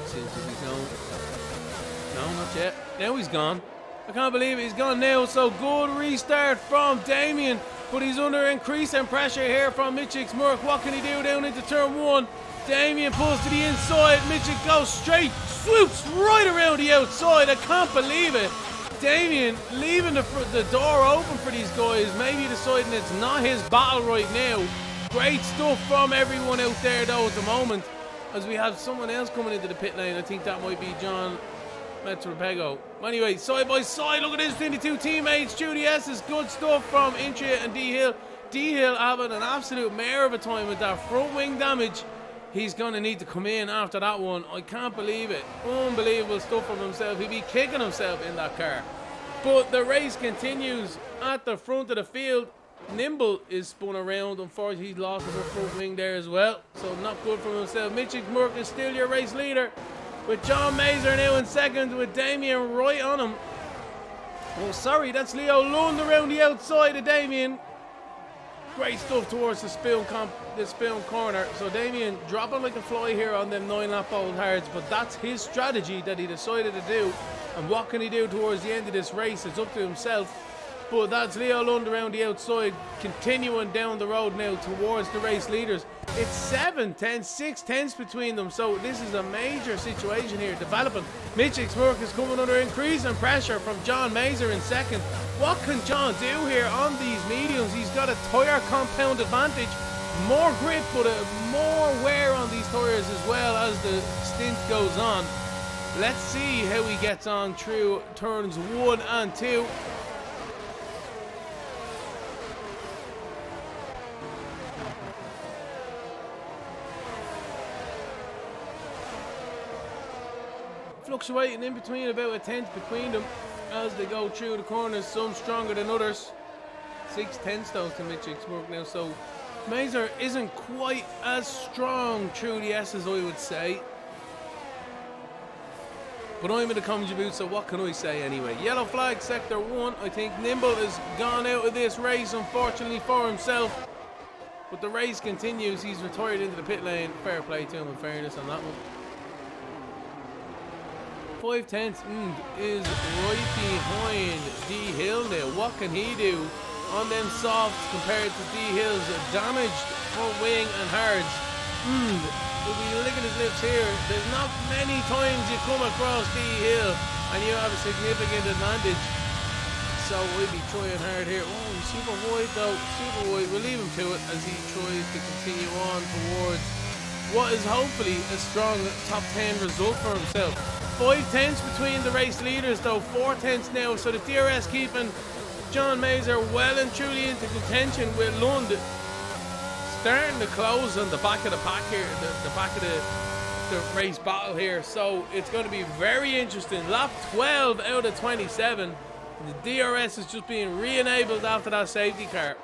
[SPEAKER 1] Seems to be gone. No, not yet. Now he's gone. I can't believe it. He's gone now. So good restart from Damien, but he's under increasing pressure here from Mitchell Smurk. What can he do down into turn one? Damien pulls to the inside. Mitchell goes straight, swoops right around the outside. I can't believe it. Damien leaving the door open for these guys, maybe deciding it's not his battle right now. Great stuff from everyone out there though at the moment, as we have someone else coming into the pit lane. I think that might be John Metropego. Anyway, side by side, look at this between the two teammates. Judy S is good stuff from Intria and D-Hill. D-Hill having an absolute mare of a time with that front wing damage. He's going to need to come in after that one. I can't believe it. Unbelievable stuff from himself. He'd be kicking himself in that car. But the race continues at the front of the field. Nimble is spun around. Unfortunately, he's lost his front wing there as well. So not good for himself. Mitchell Murk is still your race leader, with John Mazer now in second, with Damien right on him. Oh, sorry, that's Leo Lund around the outside of Damien. Great stuff towards the spoon corner. So Damien dropping like a fly here on them 9-lap old hards, but that's his strategy that he decided to do. And what can he do towards the end of this race? It's up to himself. But that's Leo Lund around the outside, continuing down the road now towards the race leaders. It's 7-10, 6 tenths between them, so this is a major situation here developing. Mitchell Smurk is coming under increasing pressure from John Mazer in second. What can John do here on these mediums? He's got a tyre compound advantage, more grip, but more wear on these tyres as well as the stint goes on. Let's see how he gets on through turns 1 and 2. Fluctuating in between about a tenth between them as they go through the corners, some stronger than others. 6 tenths though to Mitchell Smurk now, so Mazer isn't quite as strong through the S as I would say. But I'm in the commentary booth, so what can I say anyway? Yellow flag, sector 1. I think Nimble has gone out of this race, unfortunately for himself. But the race continues. He's retired into the pit lane. Fair play to him, in fairness, on that one. 5 tenths is right behind D-Hill now. What can he do on them softs compared to D-Hill's damaged front wing and hards? We'll be licking his lips here. There's not many times you come across D-Hill and you have a significant advantage. So we'll be trying hard here. Oh, he's super wide though. Super wide. We'll leave him to it as he tries to continue on towards what is hopefully a strong top 10 result for himself. 5 tenths between the race leaders though, 4 tenths now, so the DRS keeping John Mazer well and truly into contention, with Lund starting to close on the back of the pack here, the back of the race battle here. So it's going to be very interesting. Lap 12 out of 27. The DRS is just being re-enabled after that safety car.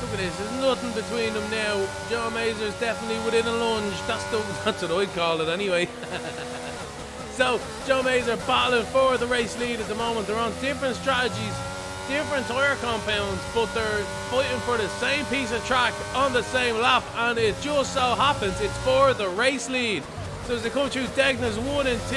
[SPEAKER 1] Look at this, there's nothing between them now. John Mazur's definitely within a lunge. That's what I'd call it anyway. So, John Mazur battling for the race lead at the moment. They're on different strategies, different tyre compounds, but they're fighting for the same piece of track on the same lap, and it just so happens it's for the race lead. So as they come through Degna's 1 and 2,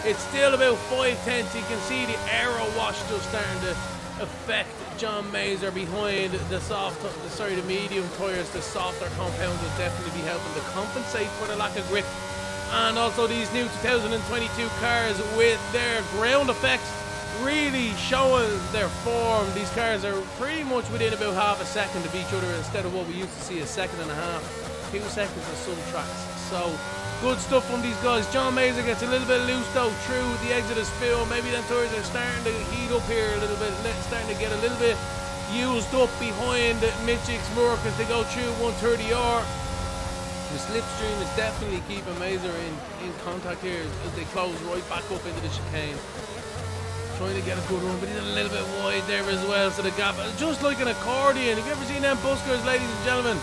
[SPEAKER 1] it's still about 5/10. You can see the aero wash just starting to affect John Mazur behind the medium tyres. The softer compounds will definitely be helping to compensate for the lack of grip. And also these new 2022 cars with their ground effects really showing their form. These cars are pretty much within about half a second of each other instead of what we used to see, a second and a half, 2 seconds on some tracks. So good stuff from these guys. John Mazur gets a little bit loose though through the exit of spill. Maybe them tyres are starting to heat up here a little bit, starting to get a little bit used up behind Mitchell's Moore as they go through 130R. The slipstream is definitely keeping Mazur in contact here as they close right back up into the chicane. Trying to get a good run, but he's a little bit wide there as well, so the gap, just like an accordion. Have you ever seen them buskers, ladies and gentlemen?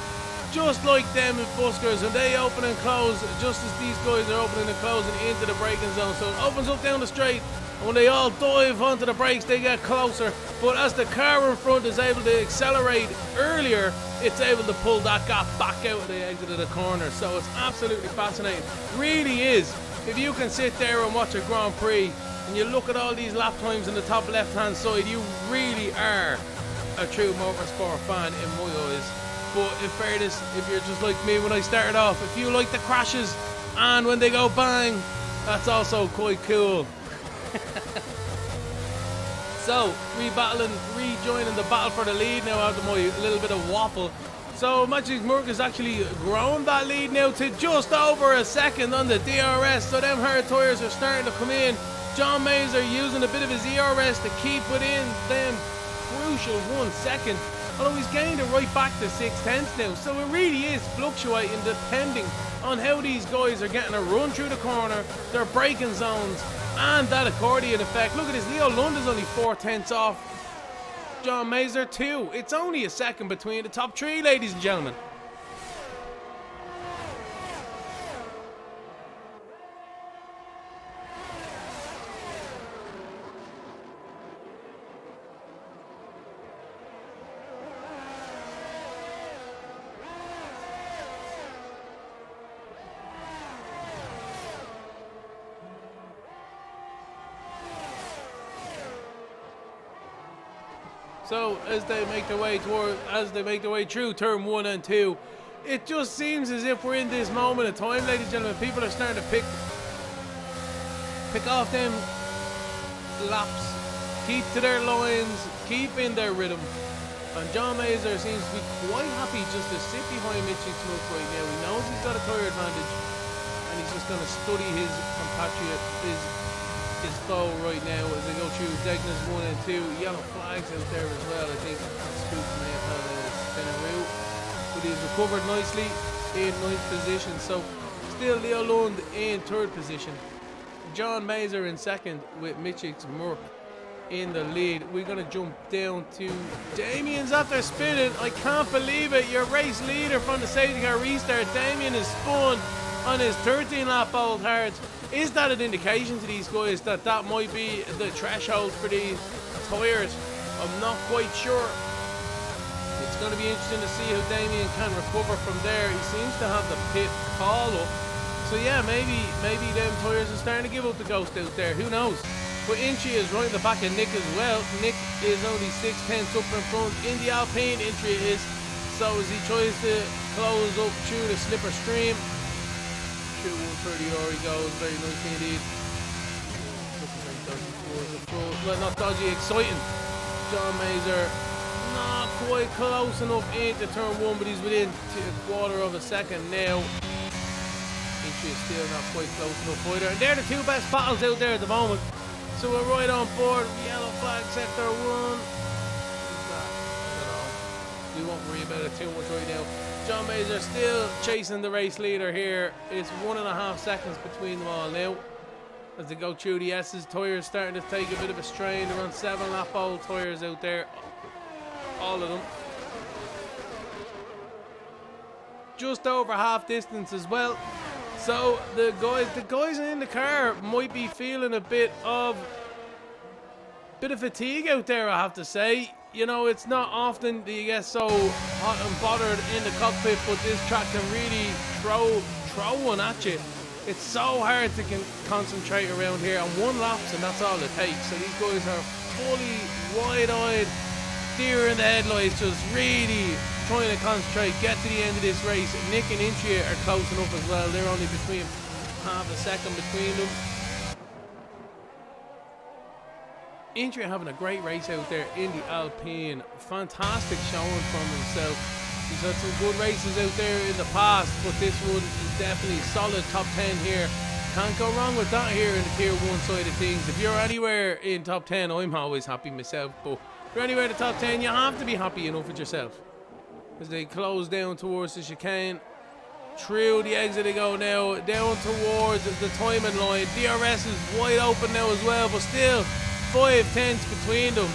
[SPEAKER 1] Just like them buskers, and they open and close just as these guys are opening and closing into the braking zone. So it opens up down the straight, and when they all dive onto the brakes, they get closer. But as the car in front is able to accelerate earlier, it's able to pull that gap back out of the exit of the corner. So it's absolutely fascinating. Really is. If you can sit there and watch a Grand Prix, and you look at all these lap times on the top left-hand side, you really are a true motorsport fan in my eyes. But in fairness, if you're just like me when I started off, if you like the crashes and when they go bang, that's also quite cool. So, rejoining the battle for the lead now after my little bit of waffle. So, Magic Murk has actually grown that lead now to just over a second on the DRS. So, them hard tyres are starting to come in. John Mazur using a bit of his ERS to keep within them crucial 1 second. Although he's gained it right back to 6/10 now. So it really is fluctuating depending on how these guys are getting a run through the corner, their braking zones, and that accordion effect. Look at this, Leo Lund is only 4/10 off John Mazur too. It's only a second between the top 3, ladies and gentlemen. So as they make their way through turn 1 and 2, it just seems as if we're in this moment of time, ladies and gentlemen. People are starting to pick off them laps, keep to their lines, keep in their rhythm. And John Mazur seems to be quite happy just to sit behind Mitchell Smoke right now. He knows he's got a tyre advantage, and he's just going to study his compatriot, his foe right now as they go through Degna's 1 and 2. Yellow flags out there as well. I think Spook may have had a spinning route, but he's recovered nicely in 9th position. So still Leo Lund in 3rd position, John Mazur in 2nd with Mitchell's Murk in the lead. We're going to jump down to Damien's after spinning. I can't believe it. Your race leader from the safety car restart, Damien, is spun on his 13 lap old hards. Is that an indication to these guys that that might be the threshold for these tyres? I'm not quite sure. It's going to be interesting to see how Damien can recover from there. He seems to have the pit call up. So yeah, maybe them tyres are starting to give up the ghost out there. Who knows? But Inchi is right in the back of Nick as well. Nick is only 6/10 up in front in the Alpine. Inchi is. So as he tries to close up through the slipper stream, through 130R he goes, very nicely indeed. Looking very dodgy towards the front. Well, not dodgy, exciting. John Mazur not quite close enough into turn 1, but he's within a quarter of a second now. Inchi is still not quite close enough either. And they're the 2 best battles out there at the moment. So we're right on board. Yellow flag, sector 1. We won't worry about it too much right now. John Mazer still chasing the race leader here. It's 1.5 seconds between them all now. As they go through the S's, tyres starting to take a bit of a strain. They're on 7-lap old tyres out there. All of them. Just over half distance as well. So the guys in the car might be feeling a bit of fatigue out there, I have to say. You know, it's not often that you get so hot and bothered in the cockpit, but this track can really throw one at you. It's so hard to concentrate around here, and one lapse and that's all it takes. So these guys are fully wide-eyed, deer in the headlights, just really trying to concentrate, get to the end of this race. Nick and Intria are close enough as well. They're only between half a second between them. Intria having a great race out there in the Alpine. Fantastic showing from himself. He's had some good races out there in the past, but this one is definitely solid top 10 here. Can't go wrong with that here in the Tier 1 side of things. If you're anywhere in top 10, I'm always happy myself, but if you're anywhere in the top 10, you have to be happy enough with yourself. As they close down towards the chicane. Through the exit they go now, down towards the timing line. DRS is wide open now as well, but still 5/10 between them,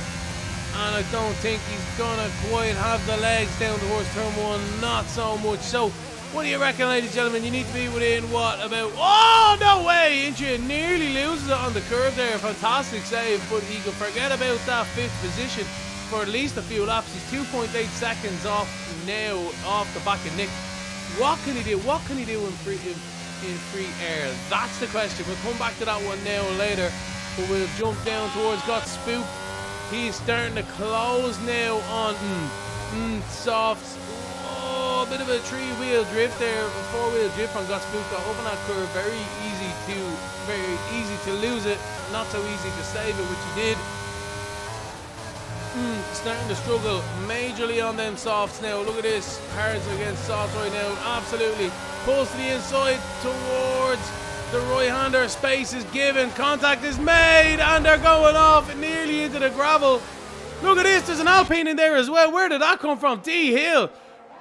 [SPEAKER 1] and I don't think he's gonna quite have the legs down towards turn 1, not so much. So what do you reckon, ladies and gentlemen? You need to be within what, about, oh no way, Inchie nearly loses it on the curve there. Fantastic save, but he can forget about that 5th position for at least a few laps. He's 2.8 seconds off now, off the back of Nick. What can he do? What can he do in free air? That's the question. We'll come back to that one now later. But we'll jump down towards Got Spooked. He's starting to close now on softs. Oh, a bit of a 3-wheel drift there, a 4-wheel drift on Got Spooked. Got up on that curve, very easy to lose it. Not so easy to save it, which he did. Starting to struggle majorly on them softs now. Look at this, hards against softs right now. Absolutely pulls to the inside towards the right-hander. Space is given, contact is made, and they're going off nearly into the gravel. Look at this, there's an Alpine in there as well. Where did that come from? D Hill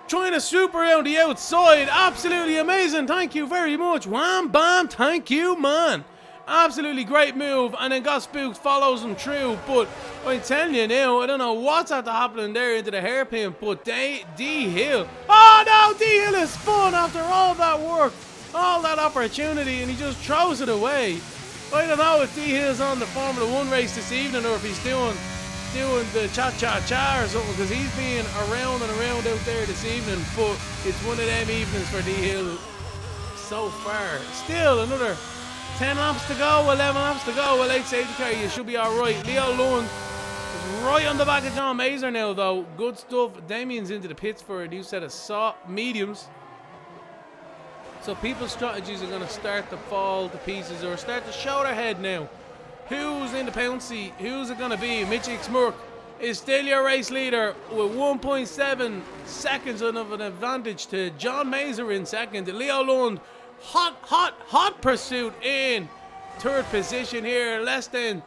[SPEAKER 1] trying to swoop around the outside. Absolutely amazing, thank you very much. Wham bam, thank you, man. Absolutely great move, and then Got Spooked follows him through. But I'm telling you now, I don't know what's after happening there into the hairpin, but D Hill, oh no, D Hill is spun after all that work, all that opportunity, and he just throws it away. I don't know if D Hill's on the Formula 1 race this evening, or if he's doing the cha-cha-cha or something, because he's being around and around out there this evening. But it's one of them evenings for D Hill so far. Still another 10 laps to go, 11 laps to go. A late safety car, you should be alright. Leo Lund is right on the back of John Mazer now, though. Good stuff. Damien's into the pits for a new set of mediums. So people's strategies are going to start to fall to pieces, or start to show their head now. Who's in the pouncy? Who's it going to be? Mitchie Smurk is still your race leader with 1.7 seconds of an advantage to John Mazer in second. Leo Lund, hot pursuit in 3rd position here. Less than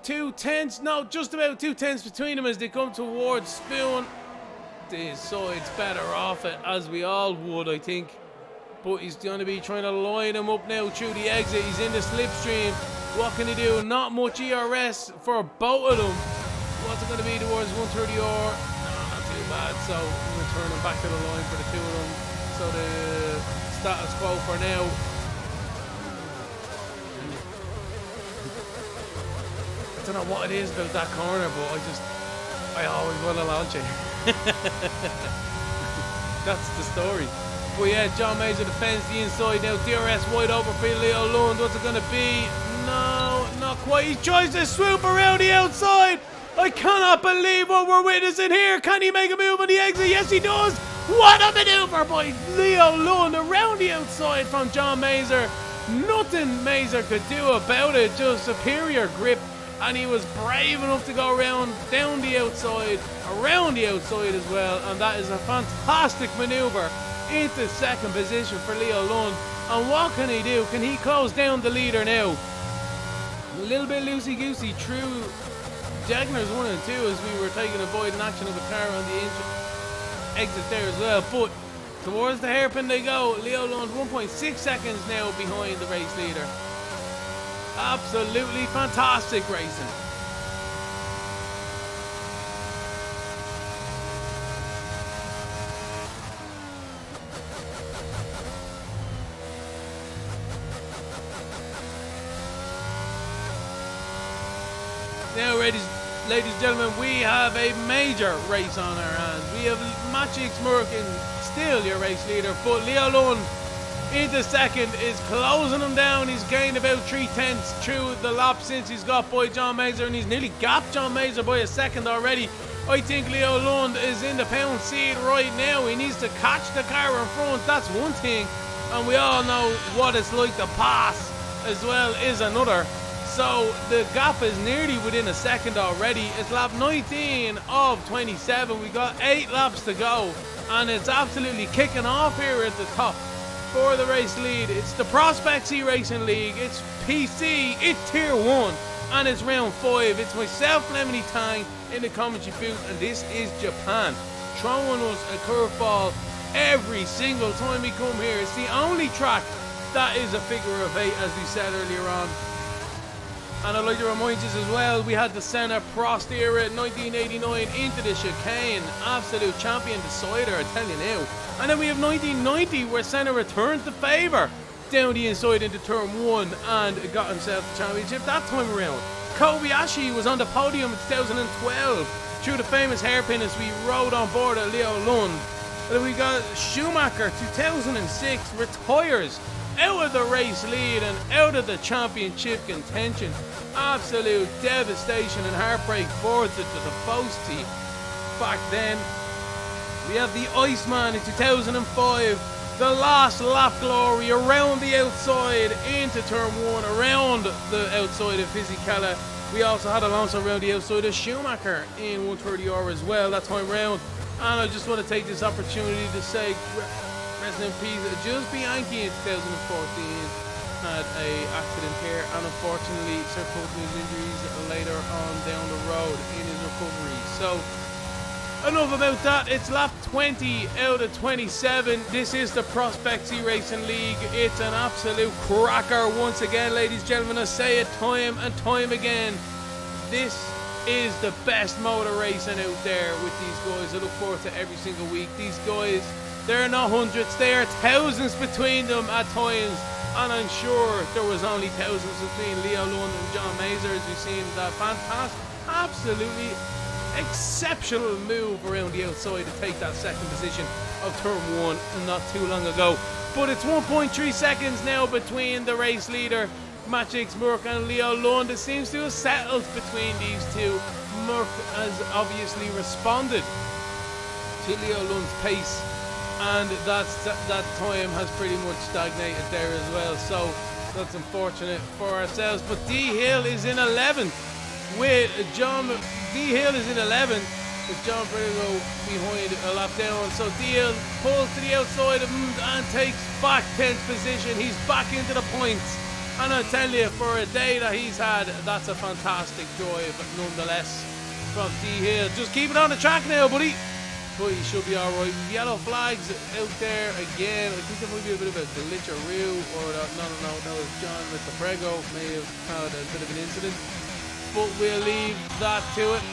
[SPEAKER 1] 2/10, no, just about 2/10 between them as they come towards Spoon. This side's better off it, as we all would, I think. But he's going to be trying to line him up now through the exit. He's in the slipstream. What can he do? Not much ERS for both of them. What's it going to be towards 130 or? No, not too bad. So we're returning back to the line for the two of them. So the status quo for now. I don't know what it is about that corner, but I always want to launch it. That's the story. But yeah, John Mazer defends the inside now. DRS wide open for Leo Lund. What's it going to be? No, not quite. He tries to swoop around the outside. I cannot believe what we're witnessing here. Can he make a move on the exit? Yes, he does. What a maneuver by Leo Lund around the outside from John Mazer. Nothing Mazer could do about it. Just superior grip. And he was brave enough to go around, down the outside, around the outside as well. And that is a fantastic maneuver into 2nd position for Leo Lund. And what can he do? Can he close down the leader now? A little bit loosey-goosey through Jagner's 1 and 2 as we were taking avoiding action of a car on the exit there as well. But Towards the hairpin they go. Leo Lund 1.6 seconds now behind the race leader. Absolutely fantastic racing. Now, ladies and gentlemen, we have a major race on our hands. We have Maciej Smurkin, still your race leader, but Leo Lund into second is closing him down. He's gained about 3/10 through the lap since he's got by John Mazur, and he's nearly gapped John Mazur by a second already. I think Leo Lund is in the pound seat right now. He needs to catch the car in front. That's one thing, and we all know what it's like to pass as well is another. So the gap is nearly within a second already. It's lap 19 of 27. We got 8 laps to go, and it's absolutely kicking off here at the top for the race lead. It's the Prospects eRacing League. It's PC. It's Tier 1, and it's round 5. It's myself, Lemony Tang, in the commentary booth, and this is Japan throwing us a curveball every single time we come here. It's the only track that is a figure of 8, as we said earlier on. And I'd like to remind you as well, we had the Senna Prost era 1989 into the chicane. Absolute champion decider, I tell you now. And then we have 1990 where Senna returned the favour down the inside into turn 1 and got himself the championship that time around. Kobayashi was on the podium in 2012 through the famous hairpin as we rode on board at Leo Lund. And then we got Schumacher 2006 retires out of the race lead and out of the championship contention. Absolute devastation and heartbreak for the post team. Back then, we have the Iceman in 2005. The last lap glory around the outside into turn 1, around the outside of Fisichella. We also had Alonso around the outside of Schumacher in 130R as well that time round. And I just want to take this opportunity to say rest in peace. Just Bianchi in 2014 had a accident here, and unfortunately suffered his injuries later on down the road in his recovery. So enough about that. It's lap 20 out of 27. This is the Prospects eRacing League. It's an absolute cracker once again, ladies and gentlemen. I say it time and time again. This is the best motor racing out there with these guys. I look forward to every single week. These guys, they're not hundreds, they are thousands between them at times. And I'm sure there was only thousands between Leo Lund and John Mazur, as we've seen that fantastic, absolutely exceptional move around the outside to take that second position of turn 1 not too long ago. But it's 1.3 seconds now between the race leader Maciej Smurk and Leo Lund. It seems to have settled between these two. Murk has obviously responded to Leo Lund's pace, and that time has pretty much stagnated there as well. So that's unfortunate for ourselves. But D Hill is in 11th with John. D Hill is in 11th with John Brigo behind a lap down. So D Hill pulls to the outside of him and takes back 10th position. He's back into the points. And I tell you, for a day that he's had, that's a fantastic drive nonetheless from D Hill. Just keep it on the track now, buddy. But he should be alright. Yellow flags out there again. I think there might be a bit of a glitcheroo, or no, that was John with the Prego. May have had a bit of an incident. But we'll leave that to it.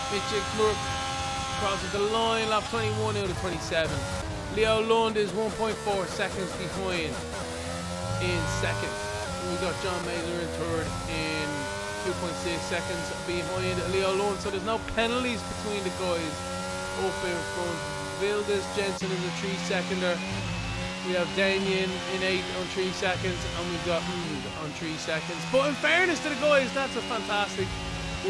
[SPEAKER 1] Maciej Smurk crosses the line, lap 21 out of 27. Leo Lund is 1.4 seconds behind in second. We got John Mazur in third in 2.6 seconds behind Leo Lund, so there's no penalties between the guys up in front. Vildes Jensen is a 3-seconder. We have Damien in 8 on 3 seconds, and we've got on 3 seconds. But in fairness to the guys, that's a fantastic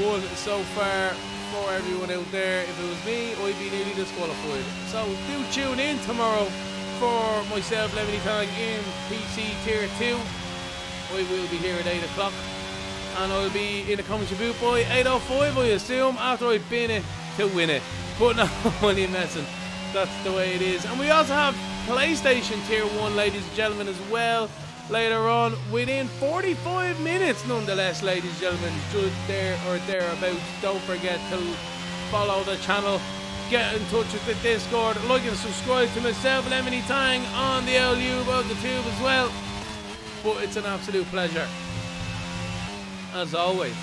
[SPEAKER 1] one so far for everyone out there. If it was me, I'd be nearly disqualified. So do tune in tomorrow for myself, Lemony Tang, in PC Tier 2. I will be here at 8 o'clock, and I'll be in the commentary booth by 8:05, I assume, after I've been it to win it. But no, only messing. That's the way it is. And we also have PlayStation Tier 1, ladies and gentlemen, as well, later on, within 45 minutes nonetheless, ladies and gentlemen, just there or thereabouts. Don't forget to follow the channel get in touch with the Discord. Like and subscribe to myself, Lemony Tang, on the LU of the tube as well. But it's an absolute pleasure, as always.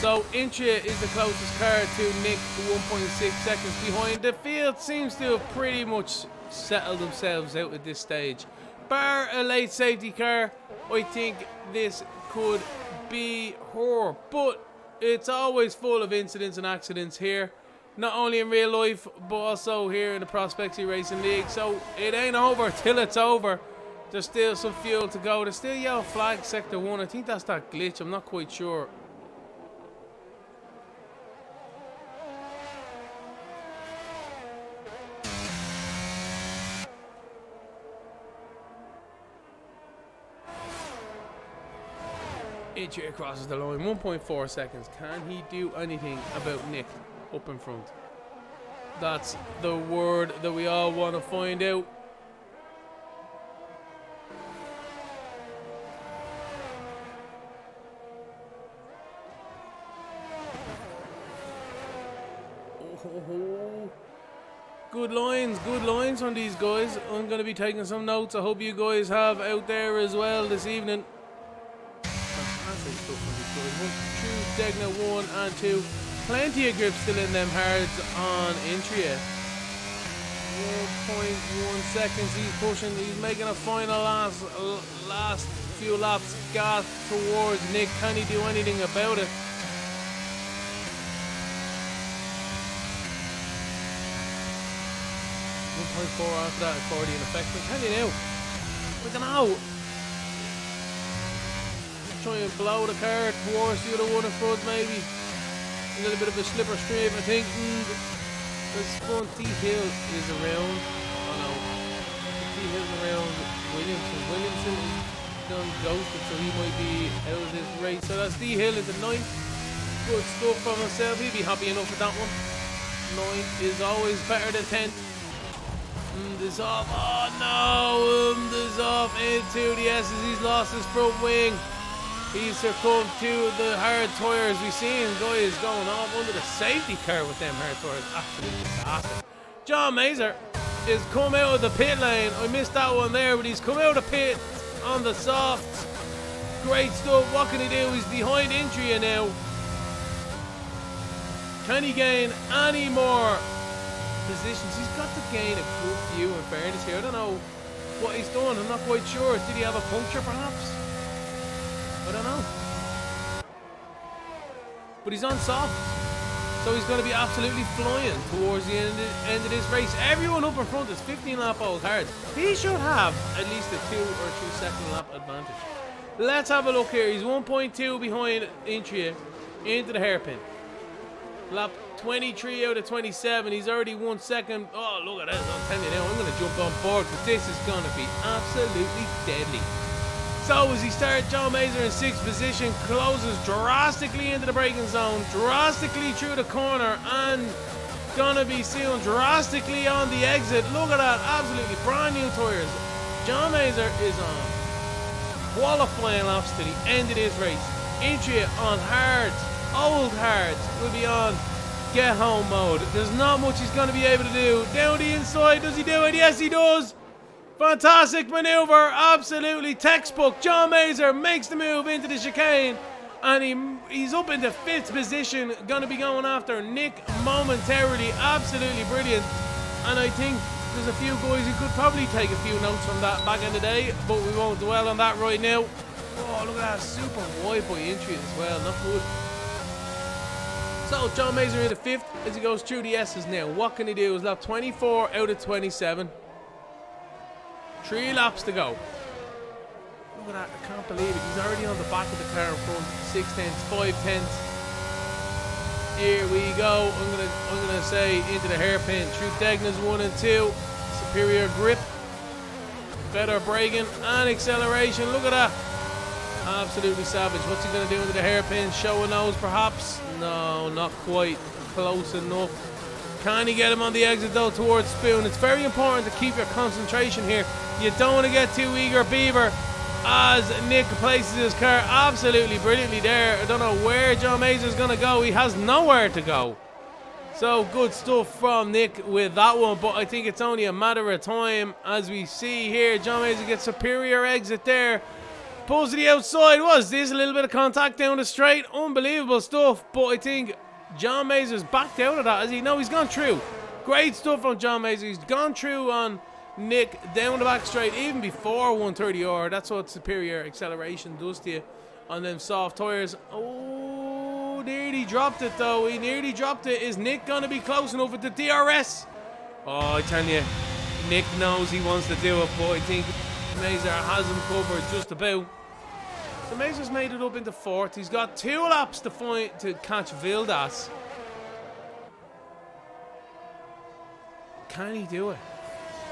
[SPEAKER 1] So Intria is the closest car to Nick, 1.6 seconds behind. The field seems to have pretty much settled themselves out at this stage. Bar a late safety car, I think this could be her. But it's always full of incidents and accidents here. Not only in real life, but also here in the Prospects eRacing League. So it ain't over till it's over. There's still some fuel to go. There's still yellow flag sector 1. I think that's that glitch. I'm not quite sure. Intria crosses the line, 1.4 seconds. Can he do anything about Nick up in front? That's the word that we all want to find out. Oh, good lines on these guys. I'm going to be taking some notes. I hope you guys have out there as well this evening. Fantastic stuff on these guys. True Degna 1 and 2. Plenty of grip still in them hards on Intria. 1.1 seconds he's pushing. He's making a final last few laps gas towards Nick. Can he do anything about it? 1.4 after that accordion effect. But can you now? I don't know. Try and blow the car towards the other one in front, maybe. A little bit of a slipper stream, I think. The Spunty Hill is around. Oh no. T Hill's around Williamson. Williamson is done ghosted, so he might be out of this race. So that's D Hill into 9th. Good stuff from himself. He'll be happy enough with that one. 9th is always better than 10th. This off. Oh no! This off into the S's. He's lost his front wing. He's succumbed to the hard tyres. We've seen guys going off under the safety car with them hard tyres. Absolutely fantastic. John Mazer is come out of the pit lane. I missed that one there, but he's come out of the pit on the softs. Great stuff. What can he do? He's behind Intria now. Can he gain any more positions? He's got to gain a good few in fairness here. I don't know what he's done. I'm not quite sure. Did he have a puncture perhaps? I don't know. But he's on soft. So he's going to be absolutely flying towards the end of this race. Everyone up in front is 15 lap old hard. He should have at least a 2 or 2 second lap advantage. Let's have a look here. He's 1.2 behind Intria into the hairpin. Lap 23 out of 27. He's already 1 second. Oh, look at that. I'm telling you now, I'm going to jump on board because this is going to be absolutely deadly. So as he starts, John Mazer in 6th position, closes drastically into the braking zone, drastically through the corner, and gonna be soon drastically on the exit. Look at that, absolutely brand new tyres. John Mazer is on qualifying laps to the end of this race. Intria on hards, old hards, will be on get home mode. There's not much he's gonna be able to do. Down the inside, does he do it? Yes, he does. Fantastic maneuver, absolutely textbook. John Mazer makes the move into the chicane, and he's up into 5th position, going to be going after Nick momentarily. Absolutely brilliant. And I think there's a few guys who could probably take a few notes from that back in the day, but we won't dwell on that right now. Oh, look at that, super wide by Intria as well, not good. So John Mazer into 5th as he goes through the S's now. What can he do? Is lap 24 out of 27. 3 laps to go. Look at that, I can't believe it. He's already on the back of the car in front. 6 tenths, 5 tenths. Here we go. I'm gonna say into the hairpin. True Degna's 1 and 2. Superior grip. Better braking and acceleration. Look at that. Absolutely savage. What's he gonna do into the hairpin? Show a nose perhaps? No, not quite. Close enough. Can he get him on the exit though towards Spoon? It's very important to keep your concentration here. You don't want to get too eager, Beaver, as Nick places his car absolutely brilliantly there. I don't know where John Mazer's going to go. He has nowhere to go. So good stuff from Nick with that one, but I think it's only a matter of time. As we see here, John Mazer gets superior exit there. Pulls to the outside. Was this a little bit of contact down the straight? Unbelievable stuff, but I think John Mazer's backed out of that. As he know, he's gone through. Great stuff from John Mazer. He's gone through on Nick down the back straight even before 130R. That's what superior acceleration does to you on them soft tires. Oh, nearly dropped it though. He nearly dropped it. Is Nick going to be close enough with the DRS? Oh, I tell you, Nick knows he wants to do it, but I think Mazer has him covered just about. So Mazer's made it up into fourth. He's got 2 laps to catch Vildas. Can he do it?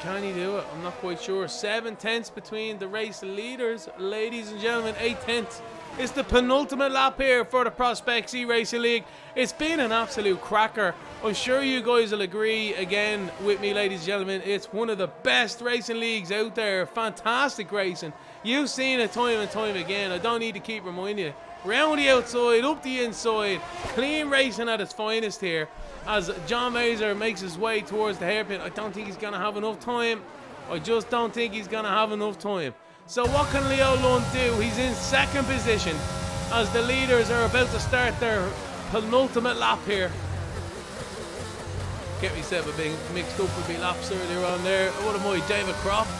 [SPEAKER 1] Can he do it? I'm not quite sure. 7 tenths between the race leaders, ladies and gentlemen. 8 tenths. It's the penultimate lap here for the Prospects eRacing League. It's been an absolute cracker. I'm sure you guys will agree again with me, ladies and gentlemen. It's one of the best racing leagues out there. Fantastic racing. You've seen it time and time again. I don't need to keep reminding you. Round the outside, up the inside. Clean racing at its finest here. As John Mazer makes his way towards the hairpin, I don't think he's going to have enough time. I just don't think he's going to have enough time. So what can Leo Lund do? He's in second position as the leaders are about to start their penultimate lap here. Get myself a bit mixed up with my laps earlier on there. What am I, David Croft?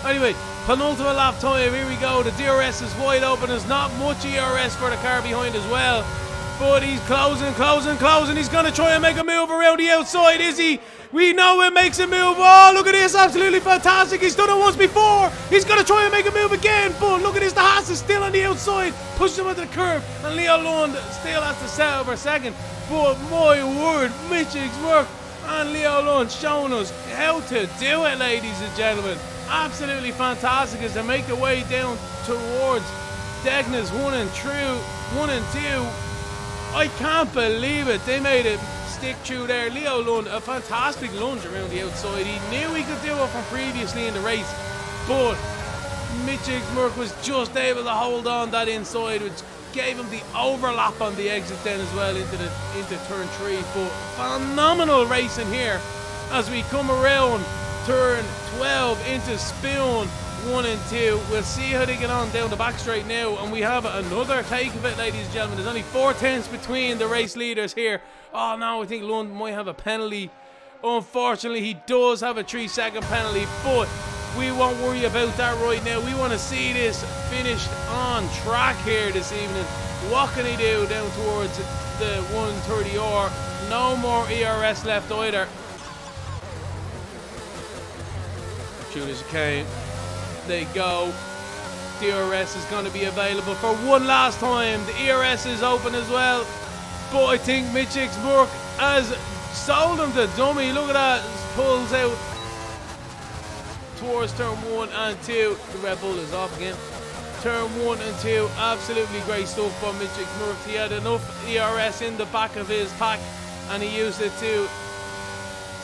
[SPEAKER 1] Anyway, penultimate lap time. Here we go. The DRS is wide open. There's not much ERS for the car behind as well. But he's closing. He's going to try and make a move around the outside, is he? We know it makes a move. Oh, look at this. Absolutely fantastic. He's done it once before. He's going to try and make a move again. But look at this. The Haas is still on the outside. Pushes him onto the curb. And Leo Lund still has to settle for second. But my word, Mitchell's work and Leo Lund showing us how to do it, ladies and gentlemen. Absolutely fantastic as they make their way down towards Degna's 1 and 2. I can't believe it. They made it stick through there. Leo Lund, a fantastic lunge around the outside. He knew he could do it from previously in the race, but Mitch Igsmurk was just able to hold on that inside, which gave him the overlap on the exit then as well into turn 3. But phenomenal racing here as we come around turn 12 into Spoon 1 and 2. We'll see how they get on down the back straight now, and we have another take of it, ladies and gentlemen. There's only 4 tenths between the race leaders here. Oh no, I think Lund might have a penalty. Unfortunately, he does have a 3-second penalty, but we won't worry about that right now. We want to see this finished on track here this evening. What can he do down towards the 130R? No more ERS left either. Shoot as you can. There you go. DRS is going to be available for one last time. The ERS is open as well. But I think Mitch Igsmurk has sold him the dummy. Look at that. Pulls out towards turn 1 and 2. The Red Bull is off again. Turn 1 and 2. Absolutely great stuff from Mitch Igsmurk. He had enough ERS in the back of his pack, and he used it to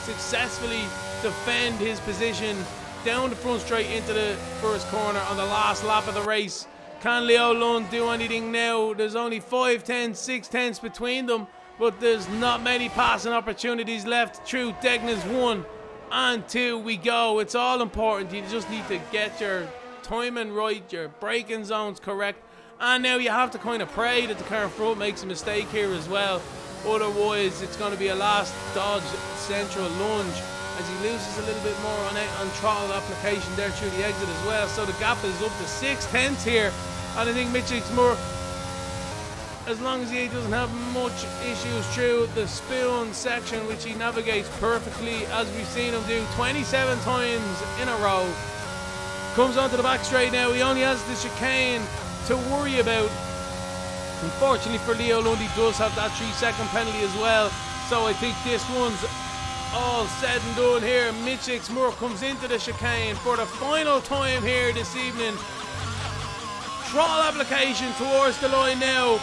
[SPEAKER 1] successfully defend his position down the front straight into the first corner on the last lap of the race. Can Leo Lund do anything now? There's only 5 tenths, 6 tenths between them, but there's not many passing opportunities left through Degna's 1 and 2 we go. It's all important. You just need to get your timing right, your braking zones correct, and now you have to kind of pray that the car in front makes a mistake here as well. Otherwise, it's going to be a last dodge central lunge as he loses a little bit more on throttle application there through the exit as well. So the gap is up to 6 tenths here, and I think Mitch Igsmurk, as long as he doesn't have much issues through the Spoon section, which he navigates perfectly as we've seen him do 27 times in a row, comes onto the back straight now. He only has the chicane to worry about. Unfortunately for Leo Lund, he does have that 3-second penalty as well. So I think this one's all said and done here. Mitch Igsmurk comes into the chicane for the final time here this evening. Throttle application towards the line now.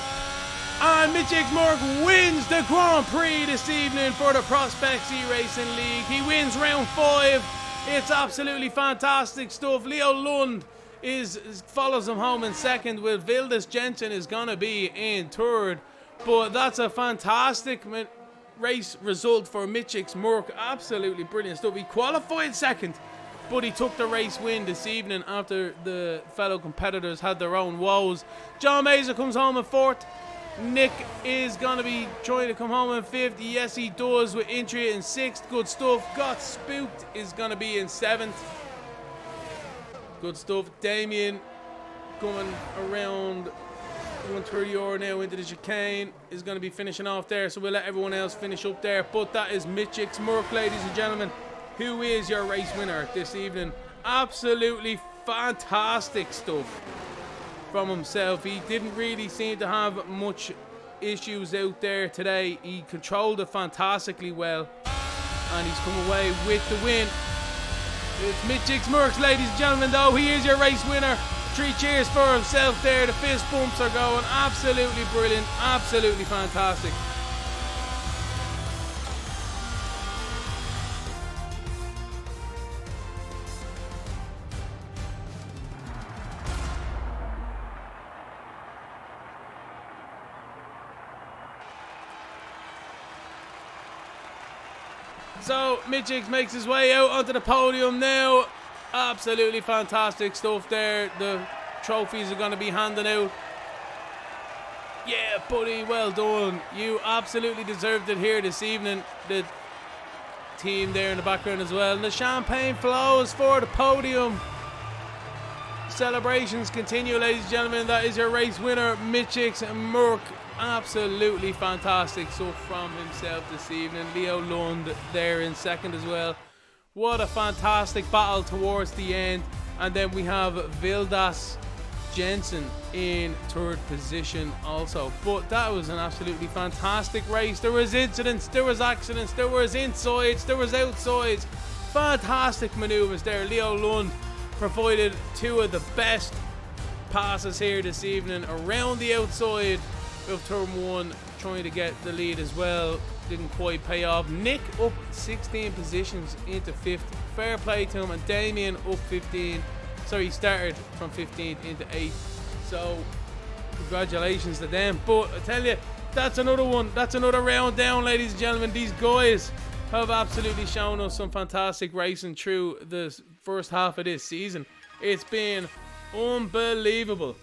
[SPEAKER 1] And Mitch Igsmurk wins the Grand Prix this evening for the Prospects eRacing League. He wins round 5. It's absolutely fantastic stuff. Leo Lund follows him home in second, with Vildas Jensen is going to be in third. But that's a fantastic race result for Mitchix Merck. Absolutely brilliant stuff. He qualified second, but he took the race win this evening after the fellow competitors had their own woes. John Mazer comes home in fourth. Nick is going to be trying to come home in fifth. Yes, he does, with Intria in sixth. Good stuff. Got Spooked is going to be in seventh. Good stuff. Damien going around 130 euro now into the chicane is going to be finishing off there, so we'll let everyone else finish up there. But that is Mitchix Merck, ladies and gentlemen, who is your race winner this evening. Absolutely fantastic stuff from himself. He didn't really seem to have much issues out there today. He controlled it fantastically well, and he's come away with the win. It's Mitchix Merck, ladies and gentlemen, though. He is your race winner. 3 cheers for himself there. The fist bumps are going. Absolutely brilliant. Absolutely fantastic. So Mitchix makes his way out onto the podium now. Absolutely fantastic stuff there. The trophies are going to be handed out. Yeah, buddy, well done. You absolutely deserved it here this evening. The team there in the background as well. And the champagne flows for the podium. Celebrations continue, ladies and gentlemen. That is your race winner, Mitchix Merck. Absolutely fantastic stuff from himself this evening. Leo Lund there in second as well. What a fantastic battle towards the end. And then we have Vildas Jensen in third position also. But that was an absolutely fantastic race. There was incidents, there was accidents, there was insides, there was outsides. Fantastic maneuvers there. Leo Lund provided 2 of the best passes here this evening around the outside of turn 1, trying to get the lead as well. Didn't quite pay off. Nick up 16 positions into 5th. Fair play to him. And Damien up 15. Sorry, he started from 15th into 8th. So congratulations to them. But I tell you, that's another one. That's another round down, ladies and gentlemen. These guys have absolutely shown us some fantastic racing through the first half of this season. It's been unbelievable.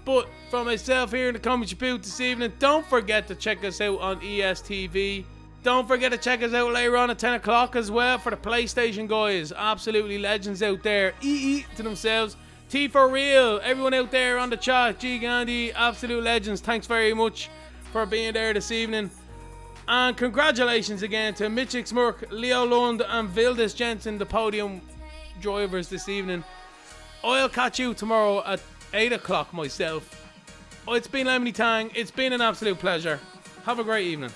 [SPEAKER 1] But for myself here in the Comedy Boot this evening, don't forget to check us out on ESTV. Don't forget to check us out later on at 10 o'clock as well for the PlayStation guys. Absolutely legends out there. EE to themselves. T for real. Everyone out there on the chat. G Gandhi. Absolute legends. Thanks very much for being there this evening. And congratulations again to Mitchix Merck, Leo Lund and Vildas Jensen, the podium drivers this evening. I'll catch you tomorrow at 8 o'clock myself. It's been Lemony Tang. It's been an absolute pleasure. Have a great evening.